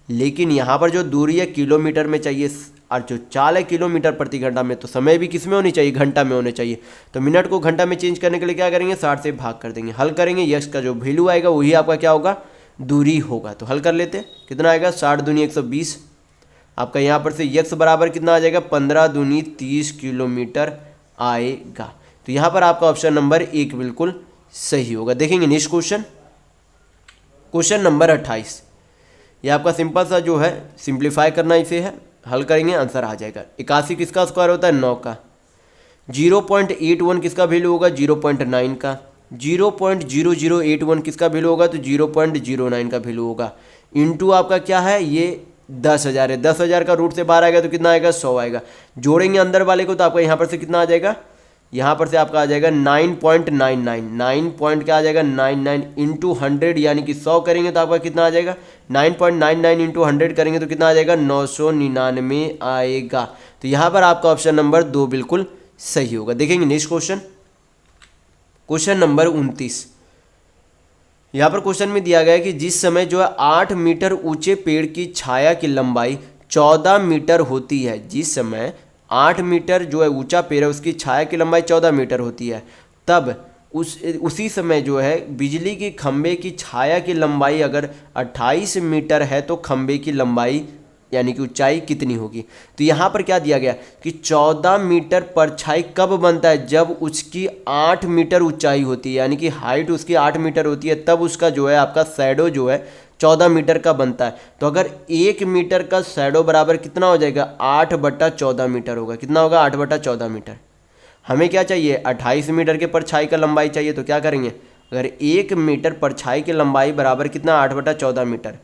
लेकिन यहाँ पर जो दूरी है किलोमीटर में चाहिए और जो चाल है किलोमीटर प्रति घंटा में, तो समय भी किस में होनी चाहिए, घंटा में होने चाहिए। तो मिनट को घंटा में चेंज करने के लिए क्या करेंगे 60 से भाग कर देंगे, हल करेंगे, यक्स का जो वैल्यू आएगा वही आपका क्या होगा दूरी होगा। तो हल कर लेते, कितना आएगा 60 दूनी 120, आपका यहाँ पर से यक्स बराबर कितना आ जाएगा 15 दूनी 30 किलोमीटर आएगा। तो यहाँ पर आपका ऑप्शन नंबर 1 बिल्कुल सही होगा। देखेंगे नेक्स्ट क्वेश्चन, क्वेश्चन नंबर 28। ये आपका सिंपल सा जो है सिंप्लीफाई करना इसे है, हल करेंगे आंसर आ जाएगा। 81 किसका स्क्वायर होता है 9 का। 0.81 किसका वैल्यू होगा 0.9 का। 0.0081 किसका वैल्यू होगा तो 0.09 का वैल्यू होगा। इनटू आपका क्या है ये 10,000 है, 10,000 का रूट से बाहर आएगा तो कितना आएगा 100 आएगा। जोड़ेंगे अंदर वाले को तो आपका यहाँ पर से कितना आ जाएगा, यहाँ पर से आपका आ जाएगा 9.99, 9 पॉइंट क्या आ जाएगा 99 इंटू 100, यानी कि 100 करेंगे तो आपका कितना आ जाएगा 9.99 इंटू 100 करेंगे तो कितना आ जाएगा 999 आएगा। तो यहाँ पर आपका ऑप्शन नंबर 2 बिल्कुल सही होगा। देखेंगे नेक्स्ट क्वेश्चन, क्वेश्चन नंबर 29, यहाँ पर क्वेश्चन में दिया गया है कि जिस समय जो है 8 मीटर ऊंचे पेड़ की छाया की लंबाई 14 मीटर होती है, जिस समय 8 मीटर जो है ऊंचा पेड़ है उसकी छाया की लंबाई 14 मीटर होती है, तब उसी समय जो है बिजली की खंभे की छाया की लंबाई अगर 28 मीटर है तो खंभे की लंबाई यानी कि ऊंचाई कितनी होगी। तो यहाँ पर क्या दिया गया कि 14 मीटर परछाई कब बनता है, जब उसकी 8 मीटर ऊंचाई होती है, यानी कि हाइट उसकी 8 मीटर होती है, तब उसका जो है आपका शैडो जो है 14 मीटर का बनता है। तो अगर 1 मीटर का शैडो बराबर कितना हो जाएगा, 8/14 मीटर होगा। कितना होगा, 8/14 मीटर। हमें क्या चाहिए, 28 मीटर के परछाई का लंबाई चाहिए। तो क्या करेंगे, अगर 1 मीटर परछाई की लंबाई बराबर कितना, 8/14 मीटर,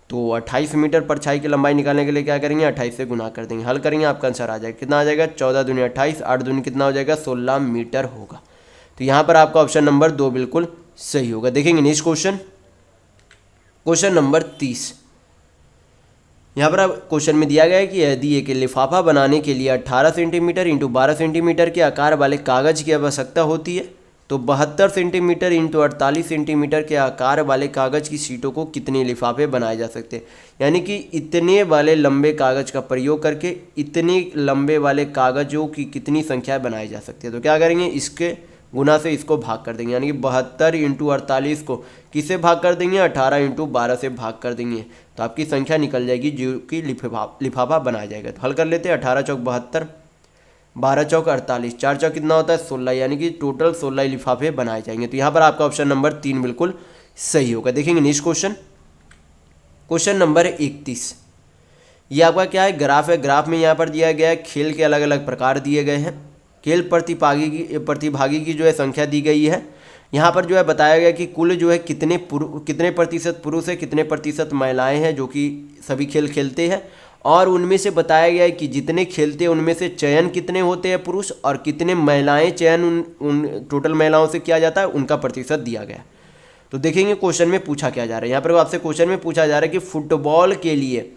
तो 28 मीटर परछाई की लंबाई निकालने के लिए क्या करेंगे, 28 से गुना कर देंगे। हल करेंगे, आपका आंसर आ जाएगा। कितना आ जाएगा, 14 दूनी 28, 8 दूनी कितना हो जाएगा, 16 मीटर होगा। तो यहाँ पर आपका ऑप्शन नंबर 2 बिल्कुल सही होगा। देखेंगे नेक्स्ट क्वेश्चन, क्वेश्चन नंबर 30। यहाँ पर अब क्वेश्चन में दिया गया है कि यदि एक लिफाफा बनाने के लिए 18 सेंटीमीटर इंटू 12 सेंटीमीटर के आकार वाले कागज़ की आवश्यकता होती है, तो 72 सेंटीमीटर इंटू 48 सेंटीमीटर के आकार वाले कागज़ की शीटों को कितने लिफाफे बनाए जा सकते हैं। यानी कि इतने वाले लंबे कागज़ का प्रयोग करके इतने लंबे वाले कागज़ों की कितनी संख्या बनाई जा सकती है। तो क्या करेंगे, इसके गुना से इसको भाग कर देंगे, यानी कि 72 इंटू 48 को किससे भाग कर देंगे, 18 इंटू 12 से भाग कर देंगे, तो आपकी संख्या निकल जाएगी जो कि लिफाफा बनाया जाएगा। तो हल कर लेते हैं, 18 चौक 72, 12 चौक 48, 4 चौक कितना होता है, 16, यानी कि टोटल 16 लिफाफे बनाए जाएंगे। तो यहाँ पर आपका ऑप्शन नंबर 3 बिल्कुल सही होगा। देखेंगे नेक्स्ट क्वेश्चन, क्वेश्चन नंबर 31। ये आपका क्या है, ग्राफ है। ग्राफ में यहाँ पर दिया गया है खेल के अलग अलग प्रकार दिए गए हैं, खेल प्रतिभागी की जो है संख्या दी गई है। यहाँ पर जो है बताया गया कि कुल जो है कितने प्रतिशत पुरुष है, कितने प्रतिशत महिलाएं हैं जो कि सभी खेल खेलते हैं, और उनमें से बताया गया है कि जितने खेलते हैं उनमें से चयन कितने होते हैं पुरुष, और कितने महिलाएं चयन उन टोटल महिलाओं से किया जाता है, उनका प्रतिशत दिया गया। तो देखेंगे क्वेश्चन में पूछा क्या जा रहा है। यहाँ पर आपसे क्वेश्चन में पूछा जा रहा है कि फुटबॉल के लिए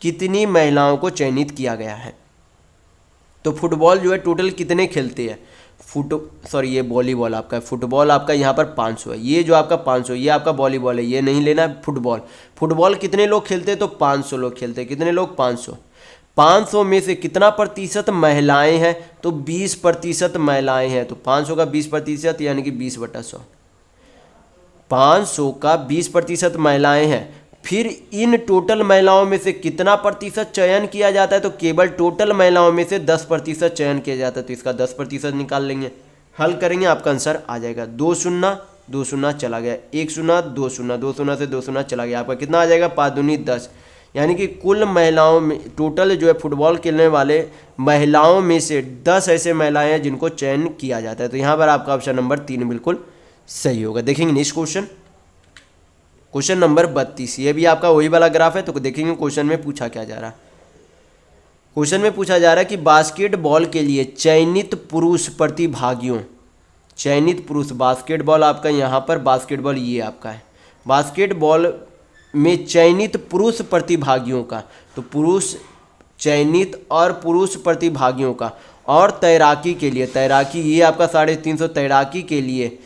कितनी महिलाओं को चयनित किया गया है। तो फुटबॉल जो है टोटल कितने खेलते हैं, ये वॉलीबॉल आपका है, फुटबॉल आपका यहाँ पर 500 है, ये जो आपका 500, ये आपका वॉलीबॉल है, ये नहीं लेना है। फुटबॉल कितने लोग खेलते हैं, तो 500 लोग खेलते हैं। कितने लोग, 500। 500 में से कितना प्रतिशत महिलाएं हैं, तो 20% महिलाएं हैं। तो 500 का 20% यानी कि 20/100, 500 का 20% महिलाएं हैं। फिर इन टोटल महिलाओं में से कितना प्रतिशत चयन किया जाता है, तो केवल टोटल महिलाओं में से 10% चयन किया जाता है। तो इसका 10% निकाल लेंगे, हल करेंगे, आपका आंसर आ जाएगा 2 शून्य 2 शून्य चला गया, 1 शून्य 2 शून्य, 2 शून्य से 2 शून्य चला गया, आपका कितना आ जाएगा, 5 दूनी 10। यानी कि कुल महिलाओं में टोटल जो है फुटबॉल खेलने वाले महिलाओं में से 10 ऐसे महिलाएं हैं जिनको चयन किया जाता है। तो यहाँ पर आपका ऑप्शन नंबर 3 बिल्कुल सही होगा। देखेंगे नेक्स्ट क्वेश्चन, क्वेश्चन नंबर 32। ये भी आपका वही वाला ग्राफ है। तो देखेंगे क्वेश्चन में पूछा क्या जा रहा है। क्वेश्चन में पूछा जा रहा है कि बास्केटबॉल के लिए चयनित पुरुष प्रतिभागियों, चयनित पुरुष, बास्केटबॉल आपका यहाँ पर बास्केटबॉल ये आपका है, बास्केटबॉल में चयनित पुरुष प्रतिभागियों का, तो पुरुष चयनित और पुरुष प्रतिभागियों का, और तैराकी के लिए, तैराकी ये आपका 350, तैराकी के लिए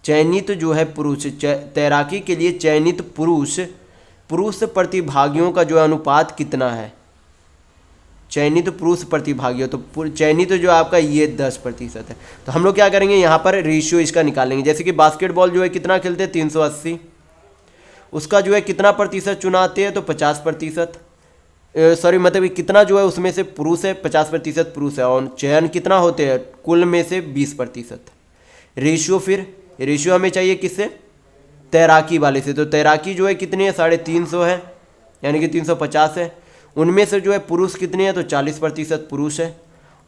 चयनित जो है पुरुष, तैराकी के लिए चयनित पुरुष प्रतिभागियों का जो अनुपात कितना है, चयनित पुरुष प्रतिभागियों, तो चयनित जो आपका ये 10% है। तो हम लोग क्या करेंगे, यहाँ पर रेशियो इसका निकालेंगे। जैसे कि बास्केटबॉल जो है कितना खेलते हैं, 380, उसका जो है कितना प्रतिशत चुनाते हैं, तो 50%, मतलब कितना जो है उसमें से पुरुष है, 50% पुरुष है, और चयन कितना होते हैं कुल में से 20%। रेशियो, फिर रेशियो हमें चाहिए किससे, तैराकी वाले से। तो तैराकी जो है कितनी है, 350 है, यानी कि 350 है। उनमें से जो है पुरुष कितने हैं, तो 40% पुरुष है,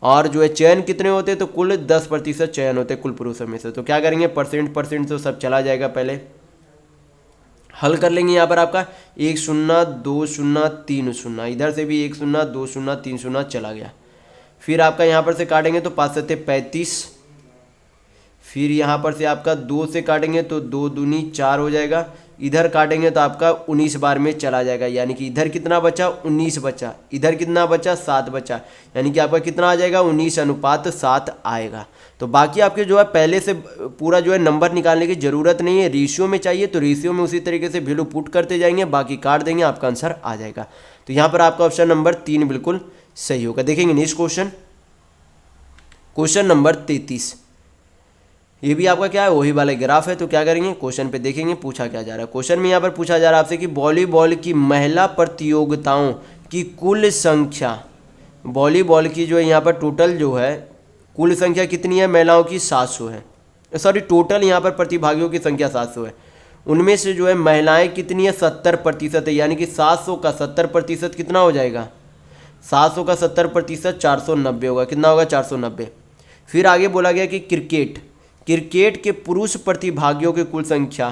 और जो है चयन कितने होते हैं, तो कुल 10% चयन होते हैं कुल पुरुषों में से। तो क्या करेंगे, परसेंट तो सब चला जाएगा, पहले हल कर लेंगे। यहाँ पर आपका 1 शून्य 2 शून्य 3 शून्य, इधर से भी 1 शून्य 2 शून्य 3 शून्य चला गया। फिर आपका यहाँ पर से काटेंगे तो 5 7 35, फिर यहाँ पर से आपका 2 से काटेंगे तो 2 दूनी 4 हो जाएगा, इधर काटेंगे तो आपका 19 बार में चला जाएगा, यानी कि इधर कितना बचा 19 बचा, इधर कितना बचा 7 बचा, यानी कि आपका कितना आ जाएगा 19:7 आएगा। तो बाकी आपके जो है पहले से पूरा जो है नंबर निकालने की ज़रूरत नहीं है, रेशियो में चाहिए तो रेशियो में उसी तरीके से वैल्यू पुट करते जाएंगे, बाकी काट देंगे, आपका आंसर आ जाएगा। तो यहाँ पर आपका ऑप्शन नंबर 3 बिल्कुल सही होगा। देखेंगे नेक्स्ट क्वेश्चन, क्वेश्चन नंबर 33। ये भी आपका क्या है, वही वाला ग्राफ है। तो क्या करेंगे, क्वेश्चन पे देखेंगे पूछा क्या जा रहा है। क्वेश्चन में यहाँ पर पूछा जा रहा है आपसे कि वॉलीबॉल की महिला प्रतियोगिताओं की कुल संख्या, वॉलीबॉल की जो है यहाँ पर टोटल जो है कुल संख्या कितनी है, महिलाओं की 700 है, सॉरी टोटल यहाँ पर प्रतिभागियों की संख्या 700 है, उनमें से जो है महिलाएं कितनी है 70% है, यानी कि 700 का 70% कितना हो जाएगा, 700 का 70% 490 होगा, कितना होगा 490। फिर आगे बोला गया कि क्रिकेट के पुरुष प्रतिभागियों की कुल संख्या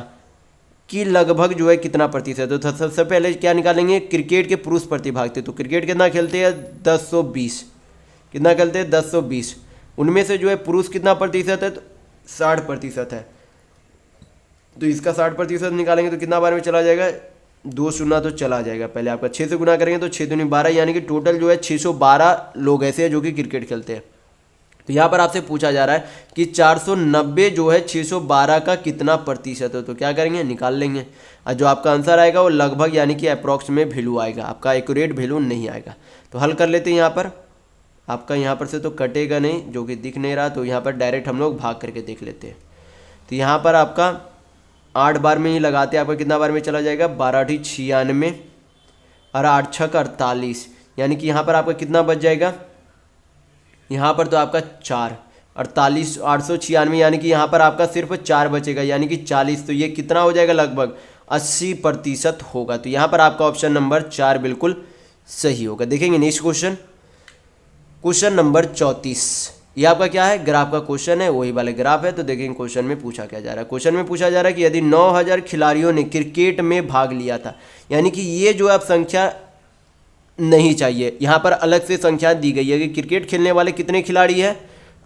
की लगभग जो है कितना प्रतिशत है। तो सबसे पहले क्या निकालेंगे, क्रिकेट के पुरुष प्रतिभाग थे, तो क्रिकेट कितना खेलते हैं 1020, कितना खेलते हैं 1020, उनमें से जो है पुरुष कितना प्रतिशत है तो 60% है, तो इसका 60% निकालेंगे तो कितना बार में चला जाएगा, 2 शून्य तो चला जाएगा, पहले आपका 6 से गुना करेंगे तो 6 दूनी 12, यानी कि टोटल जो है 612 लोग ऐसे हैं जो कि क्रिकेट खेलते हैं। तो यहाँ पर आपसे पूछा जा रहा है कि 490 जो है 612 का कितना प्रतिशत है, तो क्या करेंगे निकाल लेंगे, और जो आपका आंसर आएगा वो लगभग यानी कि अप्रॉक्स में वैल्यू आएगा, आपका एक्यूरेट वैल्यू नहीं आएगा। तो हल कर लेते हैं, यहाँ पर आपका यहाँ पर से तो कटेगा नहीं, जो कि दिख नहीं रहा, तो यहाँ पर डायरेक्ट हम लोग भाग करके देख लेते हैं। तो यहाँ पर आपका 8 बार में ही लगाते हैं, आपका कितना बार में चला जाएगा 12 × 96 और 8 × 6 = 48, यानी कि यहाँ पर आपका कितना बच जाएगा, यहाँ पर तो आपका 4 48 896, यानी कि यहाँ पर आपका सिर्फ 4 बचेगा, यानी कि 40, तो ये कितना हो जाएगा लगभग 80% होगा। तो यहाँ पर आपका ऑप्शन नंबर 4 बिल्कुल सही होगा। देखेंगे नेक्स्ट क्वेश्चन, क्वेश्चन नंबर 34। ये आपका क्या है, ग्राफ का क्वेश्चन है, वही वाले ग्राफ है। तो देखेंगे क्वेश्चन में पूछा क्या जा रहा है। क्वेश्चन में पूछा जा रहा है कि यदि 9000 खिलाड़ियों ने क्रिकेट में भाग लिया था, यानी कि ये जो अब संख्या नहीं चाहिए, यहाँ पर अलग से संख्या दी गई है कि क्रिकेट खेलने वाले कितने खिलाड़ी है,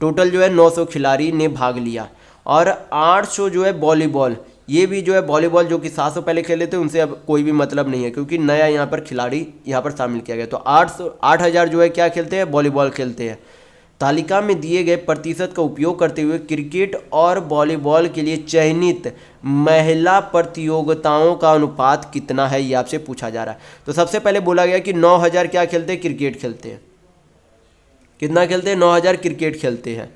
टोटल जो है 900 खिलाड़ी ने भाग लिया, और 800 जो है वॉलीबॉल, ये भी जो है वॉलीबॉल जो कि 700 पहले खेले थे उनसे अब कोई भी मतलब नहीं है, क्योंकि नया यहाँ पर खिलाड़ी यहाँ पर शामिल किया गया। तो 8000 जो है क्या खेलते हैं, वॉलीबॉल खेलते हैं। तालिका में दिए गए प्रतिशत का उपयोग करते हुए क्रिकेट और वॉलीबॉल के लिए चयनित महिला प्रतियोगिताओं का अनुपात कितना है, ये आपसे पूछा जा रहा है। तो सबसे पहले बोला गया कि 9000 क्या खेलते हैं, क्रिकेट खेलते हैं, कितना खेलते हैं 9000 क्रिकेट खेलते हैं,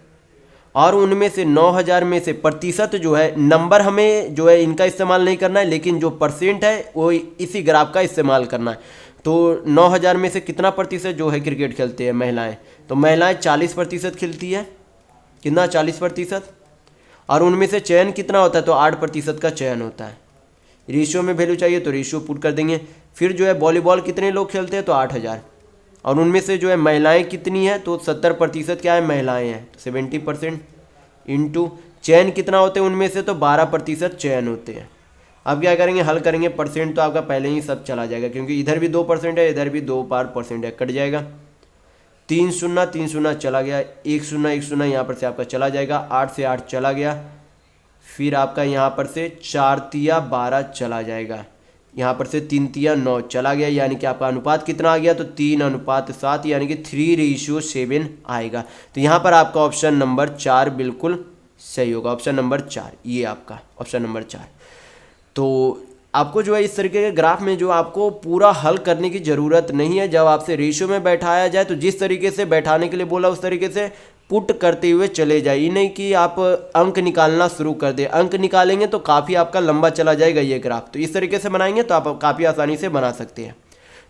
और उनमें से 9000 में से प्रतिशत जो है, नंबर हमें जो है इनका इस्तेमाल नहीं करना है, लेकिन जो परसेंट है वो इसी ग्राफ का इस्तेमाल करना है। तो 9000 में से कितना प्रतिशत जो है क्रिकेट खेलते हैं महिलाएं, तो महिलाएं 40% खेलती है, कितना 40%, और उनमें से चयन कितना होता है, तो 8% का चयन होता है। रेशियो में वैल्यू चाहिए तो रेशियो पुट कर देंगे। फिर जो है वॉलीबॉल कितने लोग खेलते हैं, तो 8000, और उनमें से जो है महिलाएं कितनी है, तो 70% क्या है महिलाएं हैं, तो 70% इंटू चयन कितना होते हैं उनमें से, तो 12% चयन होते हैं। अब क्या करेंगे, हल करेंगे, परसेंट तो आपका पहले ही सब चला जाएगा, क्योंकि इधर भी 2% है, इधर भी 2% है, कट जाएगा, 3 शून्य 3 शून्य चला गया, 1 शून्य 1 शून्य यहाँ पर से आपका चला जाएगा, 8 से 8 चला गया, फिर आपका यहाँ पर से 4 तिया 12 चला जाएगा, यहाँ पर से 3 तिया 9 चला गया, यानी कि आपका अनुपात कितना आ गया, तो 3:7, यानी कि 3:7 आएगा। तो यहाँ पर आपका ऑप्शन नंबर 4 बिल्कुल सही होगा, ऑप्शन नंबर 4, ये आपका ऑप्शन नंबर 4। तो आपको जो है इस तरीके के ग्राफ में जो आपको पूरा हल करने की ज़रूरत नहीं है, जब आपसे रेशियो में बैठाया जाए तो जिस तरीके से बैठाने के लिए बोला उस तरीके से पुट करते हुए चले जाए, ये नहीं कि आप अंक निकालना शुरू कर दें। अंक निकालेंगे तो काफ़ी आपका लंबा चला जाएगा ये ग्राफ, तो इस तरीके से बनाएंगे तो आप काफ़ी आसानी से बना सकते हैं।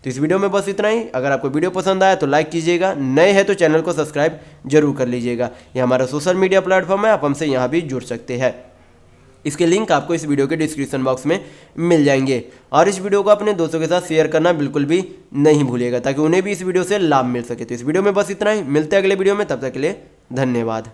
तो इस वीडियो में बस इतना ही। अगर आपको वीडियो पसंद आया तो लाइक कीजिएगा, नए हैं तो चैनल को सब्सक्राइब जरूर कर लीजिएगा। ये हमारा सोशल मीडिया प्लेटफॉर्म है, आप हमसे यहाँ भी जुड़ सकते हैं। इसके लिंक आपको इस वीडियो के डिस्क्रिप्शन बॉक्स में मिल जाएंगे, और इस वीडियो को अपने दोस्तों के साथ शेयर करना बिल्कुल भी नहीं भूलिएगा, ताकि उन्हें भी इस वीडियो से लाभ मिल सके। तो इस वीडियो में बस इतना ही, मिलते हैं अगले वीडियो में, तब तक के लिए धन्यवाद।